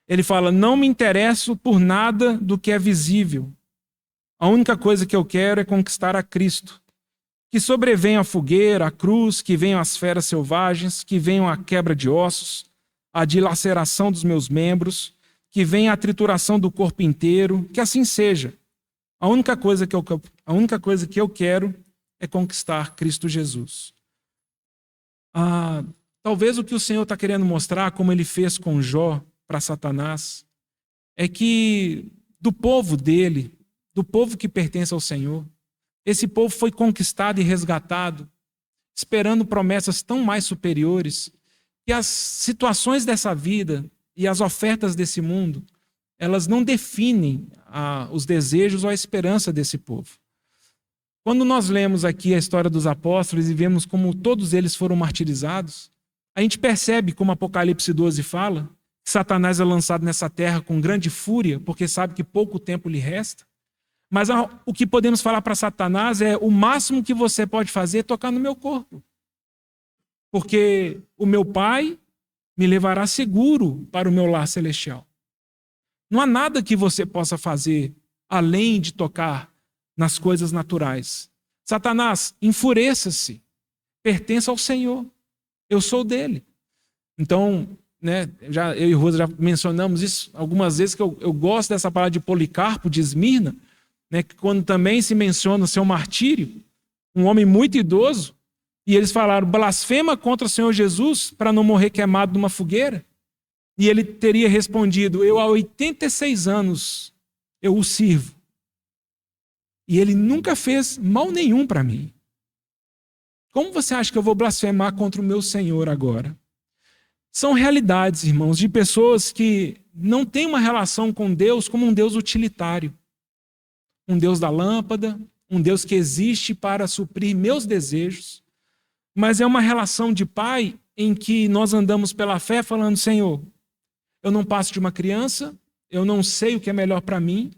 ele fala, não me interesso por nada do que é visível. A única coisa que eu quero é conquistar a Cristo. Que sobrevenha a fogueira, a cruz, que venham as feras selvagens, que venham a quebra de ossos, a dilaceração dos meus membros, que venha a trituração do corpo inteiro, que assim seja. A única coisa que eu quero é conquistar Cristo Jesus. Talvez o que o Senhor está querendo mostrar, como ele fez com Jó para Satanás, é que do povo dele, do povo que pertence ao Senhor, esse povo foi conquistado e resgatado, esperando promessas tão mais superiores, que as situações dessa vida e as ofertas desse mundo, elas não definem os desejos ou a esperança desse povo. Quando nós lemos aqui a história dos apóstolos e vemos como todos eles foram martirizados, a gente percebe, como Apocalipse 12 fala, que Satanás é lançado nessa terra com grande fúria, porque sabe que pouco tempo lhe resta. Mas o que podemos falar para Satanás é o máximo que você pode fazer é tocar no meu corpo. Porque o meu Pai me levará seguro para o meu lar celestial. Não há nada que você possa fazer além de tocar nas coisas naturais. Satanás, enfureça-se. Pertença ao Senhor. Eu sou dele. Então, eu e Rosa já mencionamos isso algumas vezes, que eu gosto dessa palavra de Policarpo, de Esmirna, que quando também se menciona o seu martírio, um homem muito idoso, e eles falaram, blasfema contra o Senhor Jesus para não morrer queimado numa fogueira. E ele teria respondido: eu há 86 anos eu o sirvo. E ele nunca fez mal nenhum para mim. Como você acha que eu vou blasfemar contra o meu Senhor agora? São realidades, irmãos, de pessoas que não têm uma relação com Deus como um Deus utilitário. Um Deus da lâmpada, um Deus que existe para suprir meus desejos. Mas é uma relação de pai em que nós andamos pela fé falando: Senhor, eu não passo de uma criança, eu não sei o que é melhor para mim,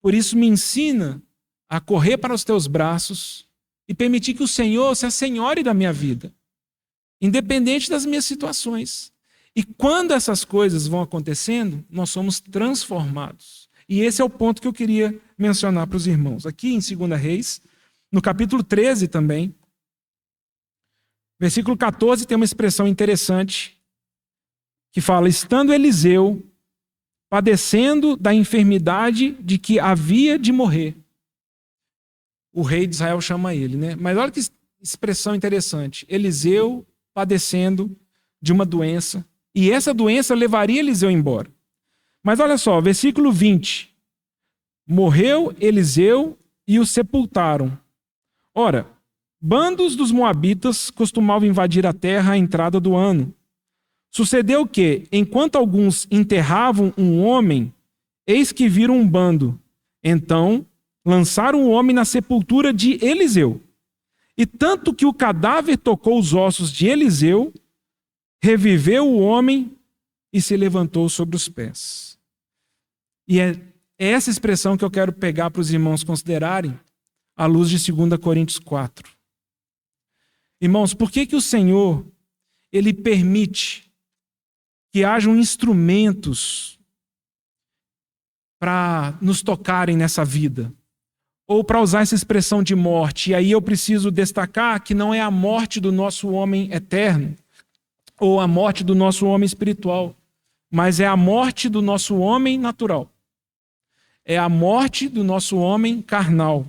por isso me ensina a correr para os teus braços e permitir que o Senhor se assenhore da minha vida, independente das minhas situações. E quando essas coisas vão acontecendo, nós somos transformados. E esse é o ponto que eu queria mencionar para os irmãos. Aqui em 2 Reis, no capítulo 13 também, versículo 14, tem uma expressão interessante que fala: estando Eliseu padecendo da enfermidade de que havia de morrer. O rei de Israel chama ele, né? Mas olha que expressão interessante. Eliseu padecendo de uma doença, e essa doença levaria Eliseu embora. Mas olha só, versículo 20. Morreu Eliseu e o sepultaram. Ora, bandos dos moabitas costumavam invadir a terra à entrada do ano. Sucedeu que, enquanto alguns enterravam um homem, eis que viram um bando. Então, lançaram o homem na sepultura de Eliseu. E tanto que o cadáver tocou os ossos de Eliseu, reviveu o homem e se levantou sobre os pés. E é essa expressão que eu quero pegar para os irmãos considerarem à luz de 2 Coríntios 4. Irmãos, por que o Senhor ele permite que hajam instrumentos para nos tocarem nessa vida? Ou para usar essa expressão de morte. E aí eu preciso destacar que não é a morte do nosso homem eterno, ou a morte do nosso homem espiritual, mas é a morte do nosso homem natural. É a morte do nosso homem carnal.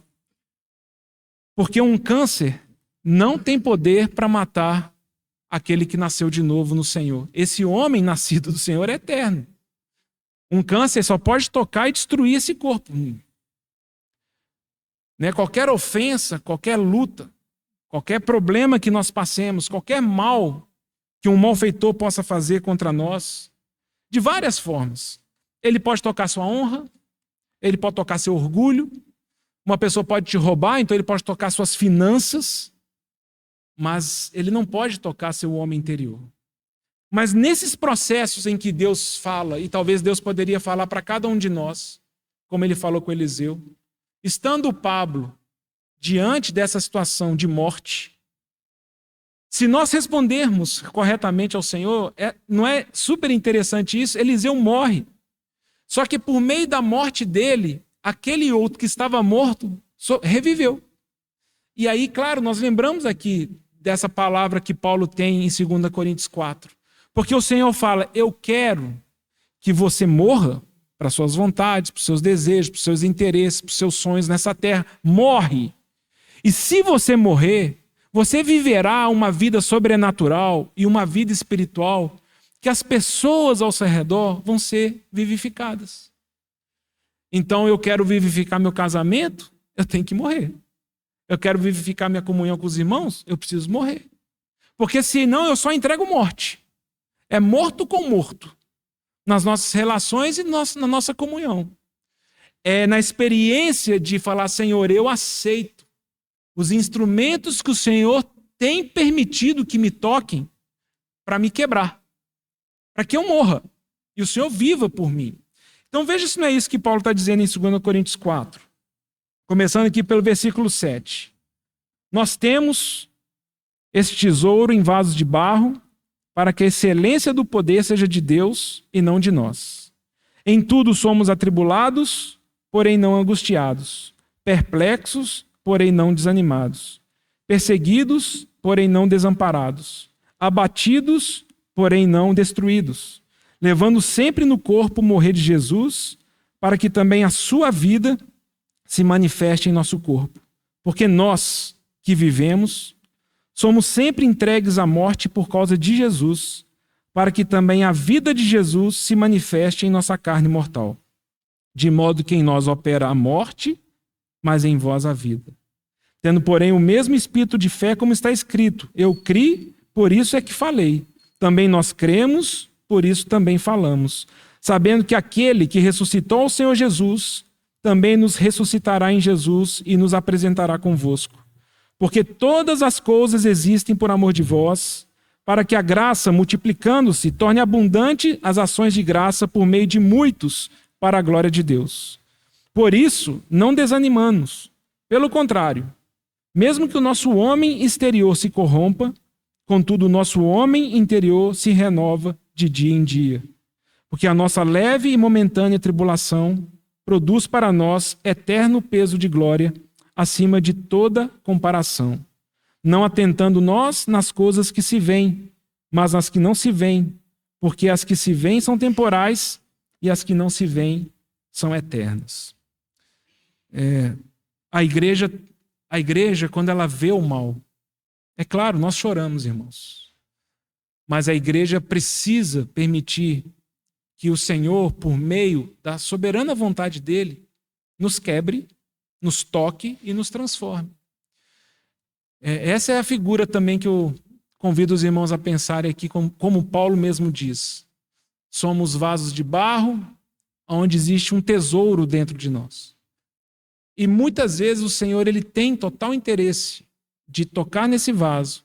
Porque um câncer não tem poder para matar aquele que nasceu de novo no Senhor. Esse homem nascido do Senhor é eterno. Um câncer só pode tocar e destruir esse corpo. Né? Qualquer ofensa, qualquer luta, qualquer problema que nós passemos, qualquer mal que um malfeitor possa fazer contra nós, de várias formas. Ele pode tocar sua honra, ele pode tocar seu orgulho, uma pessoa pode te roubar, então ele pode tocar suas finanças, mas ele não pode tocar seu homem interior. Mas nesses processos em que Deus fala, e talvez Deus poderia falar para cada um de nós, como ele falou com Eliseu, estando Pablo diante dessa situação de morte, se nós respondermos corretamente ao Senhor, não é super interessante isso? Eliseu morre. Só que por meio da morte dele, aquele outro que estava morto reviveu. E aí, claro, nós lembramos aqui dessa palavra que Paulo tem em 2 Coríntios 4. Porque o Senhor fala: eu quero que você morra para suas vontades, para os seus desejos, para os seus interesses, para os seus sonhos nessa terra. Morre. E se você morrer, você viverá uma vida sobrenatural e uma vida espiritual que as pessoas ao seu redor vão ser vivificadas. Então eu quero vivificar meu casamento, eu tenho que morrer. Eu quero vivificar minha comunhão com os irmãos, eu preciso morrer. Porque senão eu só entrego morte. É morto com morto. Nas nossas relações e na nossa comunhão. É na experiência de falar: Senhor, eu aceito os instrumentos que o Senhor tem permitido que me toquem para me quebrar. Para que eu morra. E o Senhor viva por mim. Então veja se não é isso que Paulo está dizendo em 2 Coríntios 4. Começando aqui pelo versículo 7. Nós temos esse tesouro em vasos de barro, para que a excelência do poder seja de Deus e não de nós. Em tudo somos atribulados, porém não angustiados, perplexos, porém não desanimados, perseguidos, porém não desamparados, abatidos, porém não destruídos, levando sempre no corpo o morrer de Jesus, para que também a sua vida se manifeste em nosso corpo. Porque nós que vivemos somos sempre entregues à morte por causa de Jesus, para que também a vida de Jesus se manifeste em nossa carne mortal. De modo que em nós opera a morte, mas em vós a vida. Tendo, porém, o mesmo espírito de fé, como está escrito: eu criei, por isso é que falei. Também nós cremos, por isso também falamos. Sabendo que aquele que ressuscitou o Senhor Jesus, também nos ressuscitará em Jesus e nos apresentará convosco. Porque todas as coisas existem por amor de vós, para que a graça, multiplicando-se, torne abundante as ações de graça por meio de muitos, para a glória de Deus. Por isso, não desanimamos. Pelo contrário, mesmo que o nosso homem exterior se corrompa, contudo o nosso homem interior se renova de dia em dia. Porque a nossa leve e momentânea tribulação produz para nós eterno peso de glória, acima de toda comparação. Não atentando nós nas coisas que se veem, mas nas que não se veem, porque as que se veem são temporais e as que não se veem são eternas. A igreja, quando ela vê o mal, é claro, nós choramos, irmãos, mas a igreja precisa permitir que o Senhor, por meio da soberana vontade dele, nos quebre, nos toque e nos transforme. Essa é a figura também que eu convido os irmãos a pensarem aqui, como Paulo mesmo diz. Somos vasos de barro, onde existe um tesouro dentro de nós. E muitas vezes o Senhor ele tem total interesse de tocar nesse vaso,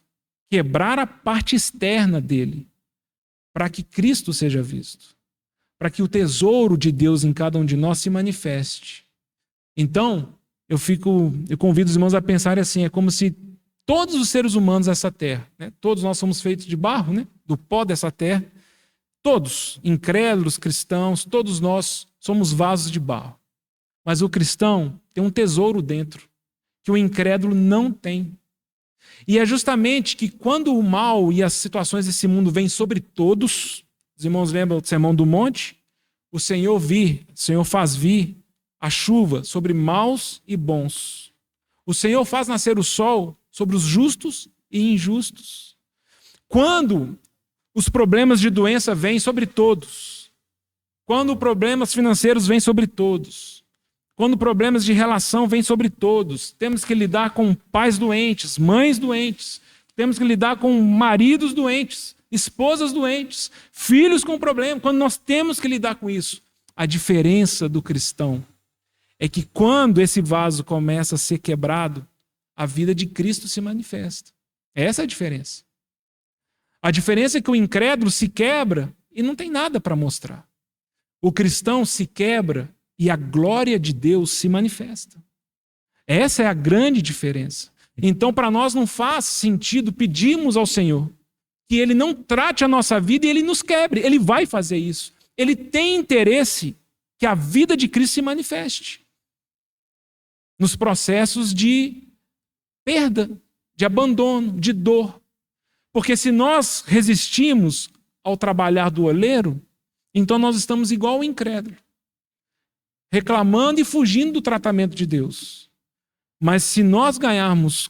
quebrar a parte externa dele, para que Cristo seja visto, para que o tesouro de Deus em cada um de nós se manifeste. Então, eu convido os irmãos a pensarem assim, é como se todos os seres humanos dessa terra, né, todos nós somos feitos de barro, né, do pó dessa terra, todos, incrédulos, cristãos, todos nós somos vasos de barro. Mas o cristão tem um tesouro dentro, que o incrédulo não tem. E é justamente que quando o mal e as situações desse mundo vêm sobre todos, os irmãos lembram do Sermão do Monte? O Senhor faz vir a chuva sobre maus e bons. O Senhor faz nascer o sol sobre os justos e injustos. Quando os problemas de doença vêm sobre todos, quando problemas financeiros vêm sobre todos, quando problemas de relação vêm sobre todos, temos que lidar com pais doentes, mães doentes, temos que lidar com maridos doentes, esposas doentes, filhos com problema. Quando nós temos que lidar com isso, a diferença do cristão é que quando esse vaso começa a ser quebrado, a vida de Cristo se manifesta. Essa é a diferença. A diferença é que o incrédulo se quebra e não tem nada para mostrar. O cristão se quebra e a glória de Deus se manifesta. Essa é a grande diferença. Então, para nós não faz sentido pedirmos ao Senhor que Ele não trate a nossa vida e Ele nos quebre. Ele vai fazer isso. Ele tem interesse que a vida de Cristo se manifeste nos processos de perda, de abandono, de dor. Porque se nós resistimos ao trabalhar do oleiro, então nós estamos igual ao incrédulo, reclamando e fugindo do tratamento de Deus. Mas se nós ganharmos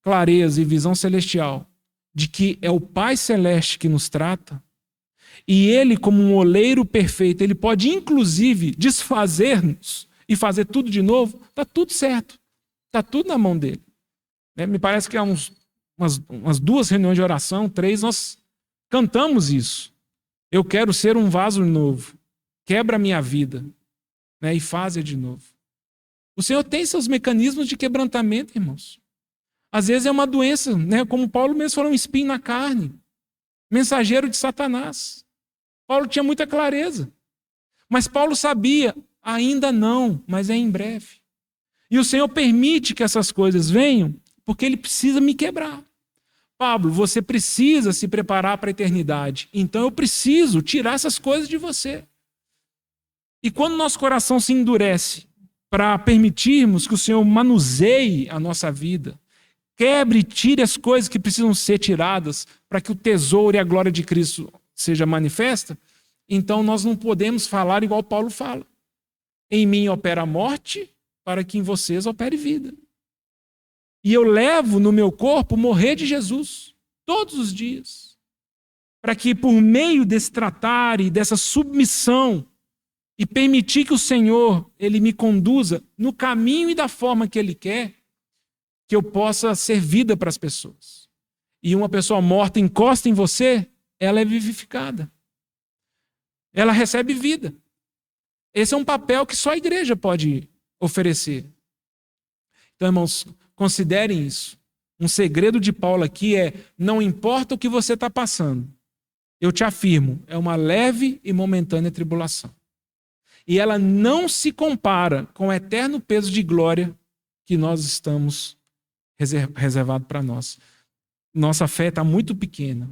clareza e visão celestial de que é o Pai Celeste que nos trata, e Ele, como um oleiro perfeito, Ele pode inclusive desfazer-nos e fazer tudo de novo, está tudo certo, está tudo na mão dele. Me parece que há umas 2 reuniões de oração, 3, nós cantamos isso. Eu quero ser um vaso novo, quebra a minha vida, e faz-a de novo. O Senhor tem seus mecanismos de quebrantamento, irmãos. Às vezes é uma doença, como Paulo mesmo falou, um espinho na carne, mensageiro de Satanás. Paulo tinha muita clareza. Mas Paulo sabia, ainda não, mas é em breve. E o Senhor permite que essas coisas venham, porque Ele precisa me quebrar. Pablo, você precisa se preparar para a eternidade. Então eu preciso tirar essas coisas de você. E quando nosso coração se endurece para permitirmos que o Senhor manuseie a nossa vida, quebre e tire as coisas que precisam ser tiradas para que o tesouro e a glória de Cristo seja manifesta, então nós não podemos falar igual Paulo fala. Em mim opera a morte, para que em vocês opere vida. E eu levo no meu corpo morrer de Jesus, todos os dias. para que por meio desse tratar e dessa submissão e permitir que o Senhor ele me conduza no caminho e da forma que Ele quer, que eu possa ser vida para as pessoas. E uma pessoa morta encosta em você, ela é vivificada. Ela recebe vida. Esse é um papel que só a igreja pode oferecer. Então, irmãos, considerem isso. Um segredo de Paulo aqui é: não importa o que você está passando, eu te afirmo, é uma leve e momentânea tribulação. E ela não se compara com o eterno peso de glória que nós estamos reservado para nós. Nossa fé está muito pequena,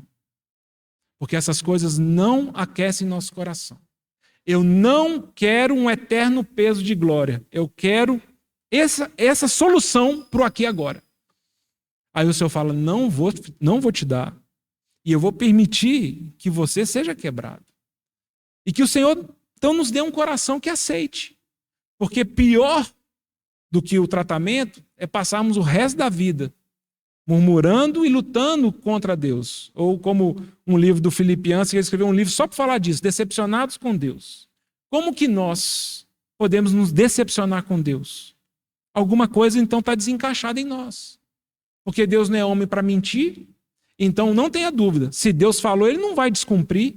porque essas coisas não aquecem nosso coração. Eu não quero um eterno peso de glória. Eu quero essa solução para o aqui e agora. Aí o Senhor fala: não vou te dar. E eu vou permitir que você seja quebrado. E que o Senhor, então, nos dê um coração que aceite. Porque pior do que o tratamento é passarmos o resto da vida murmurando e lutando contra Deus. Ou como um livro do Filipianses, que ele escreveu um livro só para falar disso, decepcionados com Deus. Como que nós podemos nos decepcionar com Deus? Alguma coisa, então, está desencaixada em nós. Porque Deus não é homem para mentir, então não tenha dúvida. Se Deus falou, Ele não vai descumprir.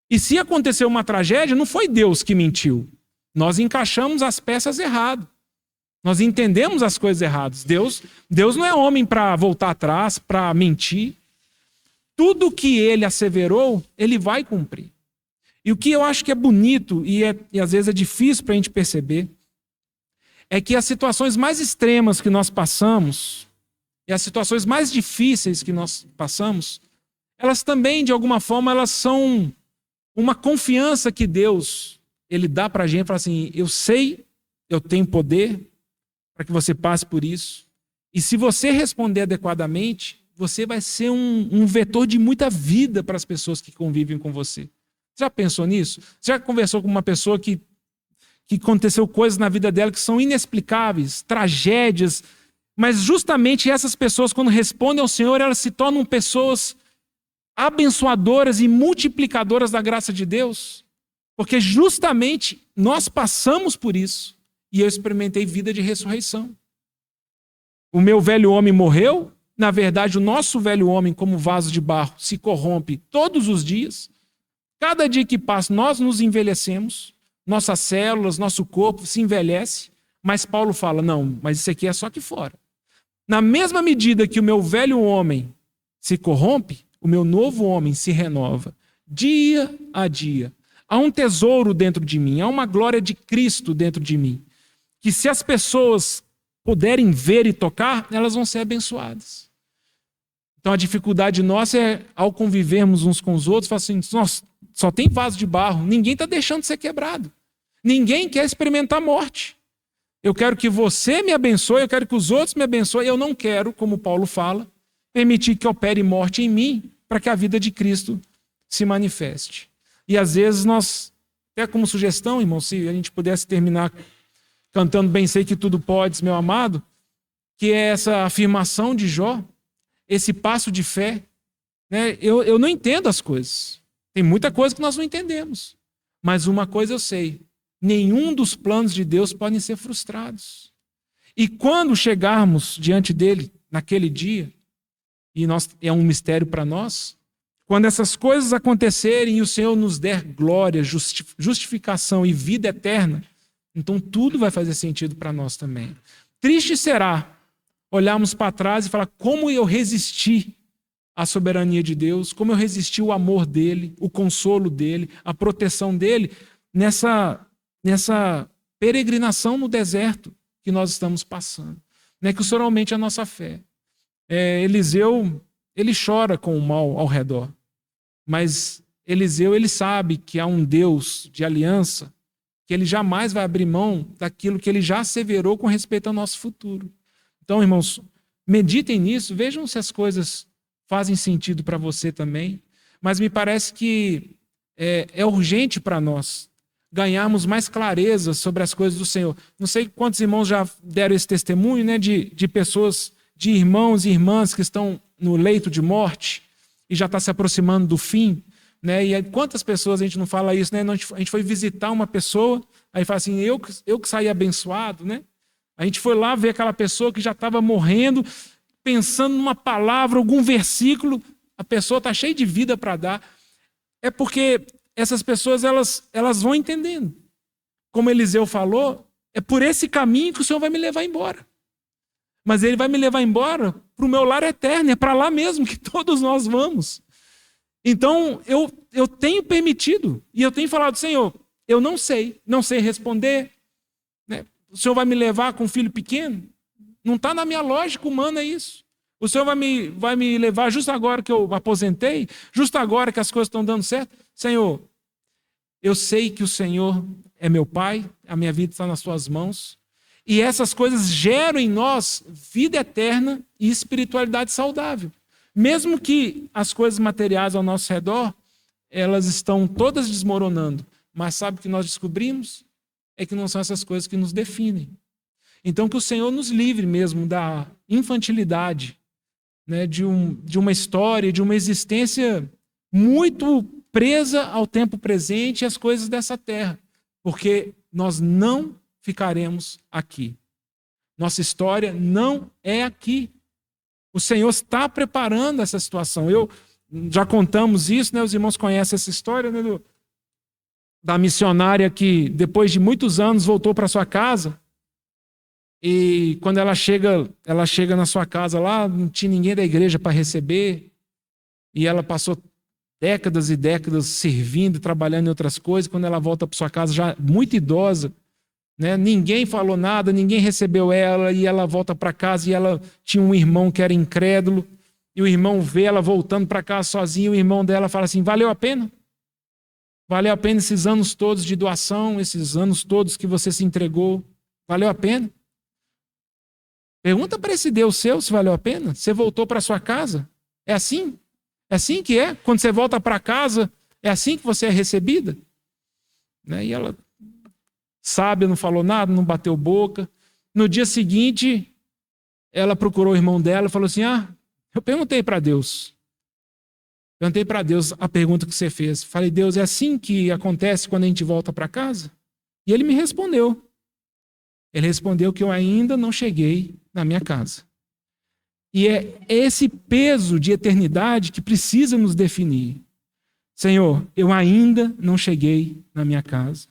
E se aconteceu uma tragédia, não foi Deus que mentiu. Nós encaixamos as peças errado. Nós entendemos as coisas erradas. Deus não é homem para voltar atrás, para mentir. Tudo que Ele asseverou, Ele vai cumprir. E o que eu acho que é bonito e às vezes é difícil para a gente perceber é que as situações mais extremas que nós passamos e as situações mais difíceis que nós passamos, elas também, de alguma forma, elas são uma confiança que Deus Ele dá para a gente. Fala assim: eu sei, eu tenho poder para que você passe por isso. E se você responder adequadamente, você vai ser um vetor de muita vida para as pessoas que convivem com você. Já pensou nisso? Você já conversou com uma pessoa que aconteceu coisas na vida dela que são inexplicáveis, tragédias, mas justamente essas pessoas, quando respondem ao Senhor, elas se tornam pessoas abençoadoras e multiplicadoras da graça de Deus? Porque justamente nós passamos por isso e eu experimentei vida de ressurreição. O meu velho homem morreu. Na verdade, o nosso velho homem, como vaso de barro, se corrompe todos os dias. Cada dia que passa, nós nos envelhecemos, nossas células, nosso corpo se envelhece, mas Paulo fala: não, mas isso aqui é só aqui fora. Na mesma medida que o meu velho homem se corrompe, o meu novo homem se renova, dia a dia. Há um tesouro dentro de mim, há uma glória de Cristo dentro de mim, que se as pessoas puderem ver e tocar, elas vão ser abençoadas. Então a dificuldade nossa é, ao convivermos uns com os outros, falar assim: nossa, só tem vaso de barro, ninguém está deixando de ser quebrado. Ninguém quer experimentar a morte. Eu quero que você me abençoe, eu quero que os outros me abençoem. Eu não quero, como Paulo fala, permitir que opere morte em mim para que a vida de Cristo se manifeste. E às vezes nós, até como sugestão, irmão, se a gente pudesse terminar cantando Bem Sei Que Tudo Podes, meu amado, que é essa afirmação de Jó, esse passo de fé. Né? Eu não entendo as coisas. Tem muita coisa que nós não entendemos. Mas uma coisa eu sei: nenhum dos planos de Deus podem ser frustrados. E quando chegarmos diante dele, naquele dia, e é um mistério para nós, quando essas coisas acontecerem e o Senhor nos der glória, justificação e vida eterna, então tudo vai fazer sentido para nós também. Triste será olharmos para trás e falar: como eu resisti à soberania de Deus, como eu resisti ao amor dele, o consolo dele, a proteção dele, nessa peregrinação no deserto que nós estamos passando. Né? Que o Senhor aumente a nossa fé. Eliseu, ele chora com o mal ao redor, mas Eliseu, ele sabe que há um Deus de aliança, que ele jamais vai abrir mão daquilo que ele já asseverou com respeito ao nosso futuro. Então, irmãos, meditem nisso, vejam se as coisas fazem sentido para você também, mas me parece que é urgente para nós ganharmos mais clareza sobre as coisas do Senhor. Não sei quantos irmãos já deram esse testemunho, né, de pessoas, de irmãos e irmãs que estão no leito de morte e já está se aproximando do fim, né? E aí, quantas pessoas a gente não fala isso, né? A gente foi visitar uma pessoa, aí fala assim, eu que saí abençoado, né? A gente foi lá ver aquela pessoa que já estava morrendo, pensando numa palavra, algum versículo, a pessoa está cheia de vida para dar. É porque essas pessoas elas vão entendendo. Como Eliseu falou, é por esse caminho que o Senhor vai me levar embora. Mas ele vai me levar embora para o meu lar eterno, é para lá mesmo que todos nós vamos. Então, eu tenho permitido, e eu tenho falado, Senhor, eu não sei responder. Né? O Senhor vai me levar com um filho pequeno? Não está na minha lógica humana isso. O Senhor vai me levar justo agora que eu aposentei, justo agora que as coisas estão dando certo? Senhor, eu sei que o Senhor é meu Pai, a minha vida está nas suas mãos, e essas coisas geram em nós vida eterna e espiritualidade saudável. Mesmo que as coisas materiais ao nosso redor, elas estão todas desmoronando, mas sabe o que nós descobrimos? É que não são essas coisas que nos definem. Então que o Senhor nos livre mesmo da infantilidade, né, de uma história, de uma existência muito presa ao tempo presente e às coisas dessa terra, porque nós não ficaremos aqui. Nossa história não é aqui. O Senhor está preparando essa situação. Já contamos isso, né? Os irmãos conhecem essa história, né? Da missionária que, depois de muitos anos, voltou para sua casa. E quando ela chega na sua casa lá, não tinha ninguém da igreja para receber. E ela passou décadas e décadas servindo, trabalhando em outras coisas. Quando ela volta para sua casa, já muito idosa, né? Ninguém falou nada, ninguém recebeu ela, e ela volta para casa e ela tinha um irmão que era incrédulo, e o irmão vê ela voltando para casa sozinha, e o irmão dela fala assim, valeu a pena? Valeu a pena esses anos todos de doação, esses anos todos que você se entregou? Valeu a pena? Pergunta para esse Deus seu se valeu a pena. Você voltou para sua casa? É assim? É assim que é? Quando você volta para casa, é assim que você é recebida? Né? E ela, sábia, não falou nada, não bateu boca. No dia seguinte, ela procurou o irmão dela e falou assim, eu perguntei para Deus. Perguntei para Deus a pergunta que você fez. Falei, Deus, é assim que acontece quando a gente volta para casa? E ele me respondeu. Ele respondeu que eu ainda não cheguei na minha casa. E é esse peso de eternidade que precisa nos definir. Senhor, eu ainda não cheguei na minha casa.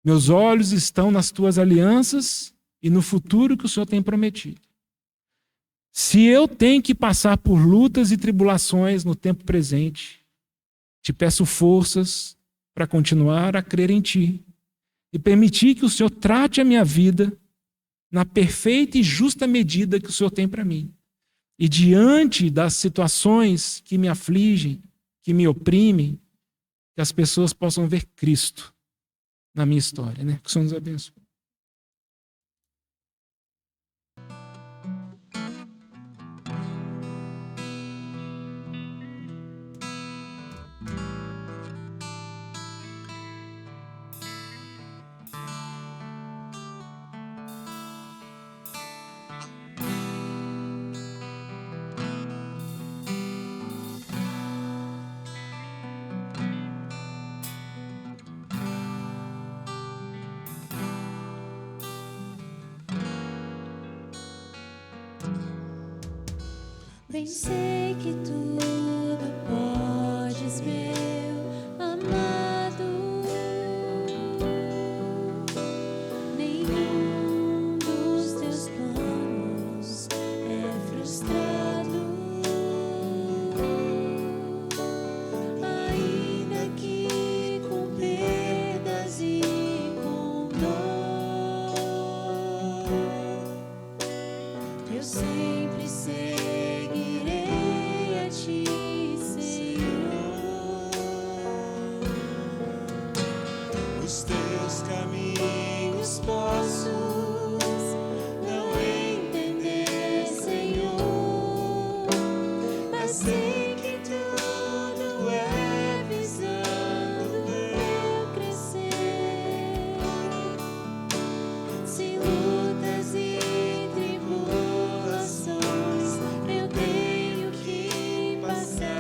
Meus olhos estão nas tuas alianças e no futuro que o Senhor tem prometido. Se eu tenho que passar por lutas e tribulações no tempo presente, te peço forças para continuar a crer em ti e permitir que o Senhor trate a minha vida na perfeita e justa medida que o Senhor tem para mim. E diante das situações que me afligem, que me oprimem, que as pessoas possam ver Cristo na minha história, né? Que o Senhor nos abençoe. Bem sei que tudo podes, meu amado. Nenhum dos teus planos é frustrado. Ainda que com perdas e com dor, eu sempre sei. Caminhos posso não entender, Senhor, mas sei que tudo é visando eu crescer. Se lutas e tribulações eu tenho que passar,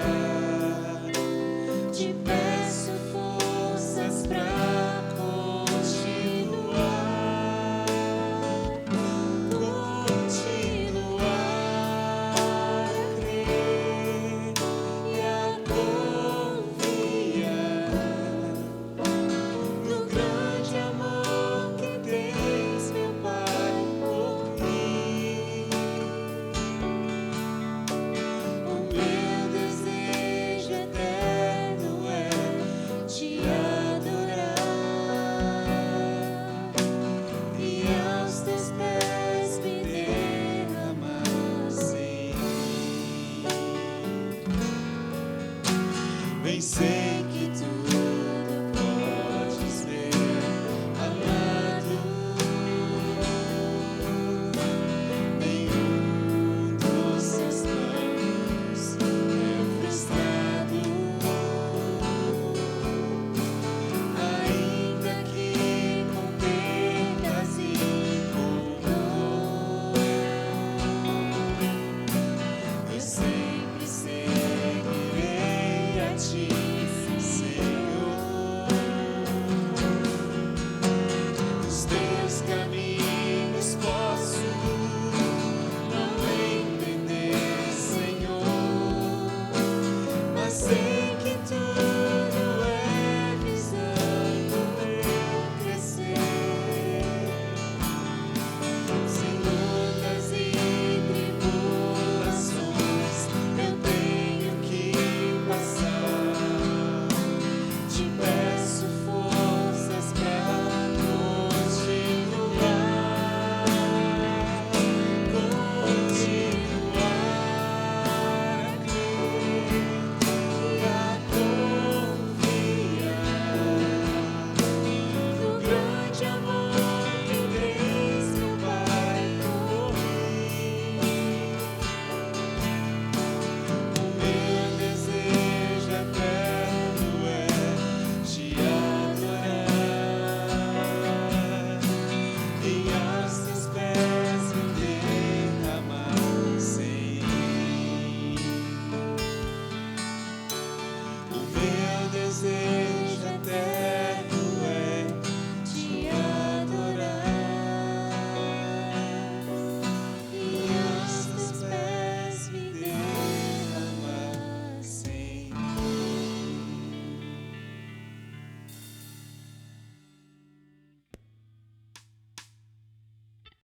meu desejo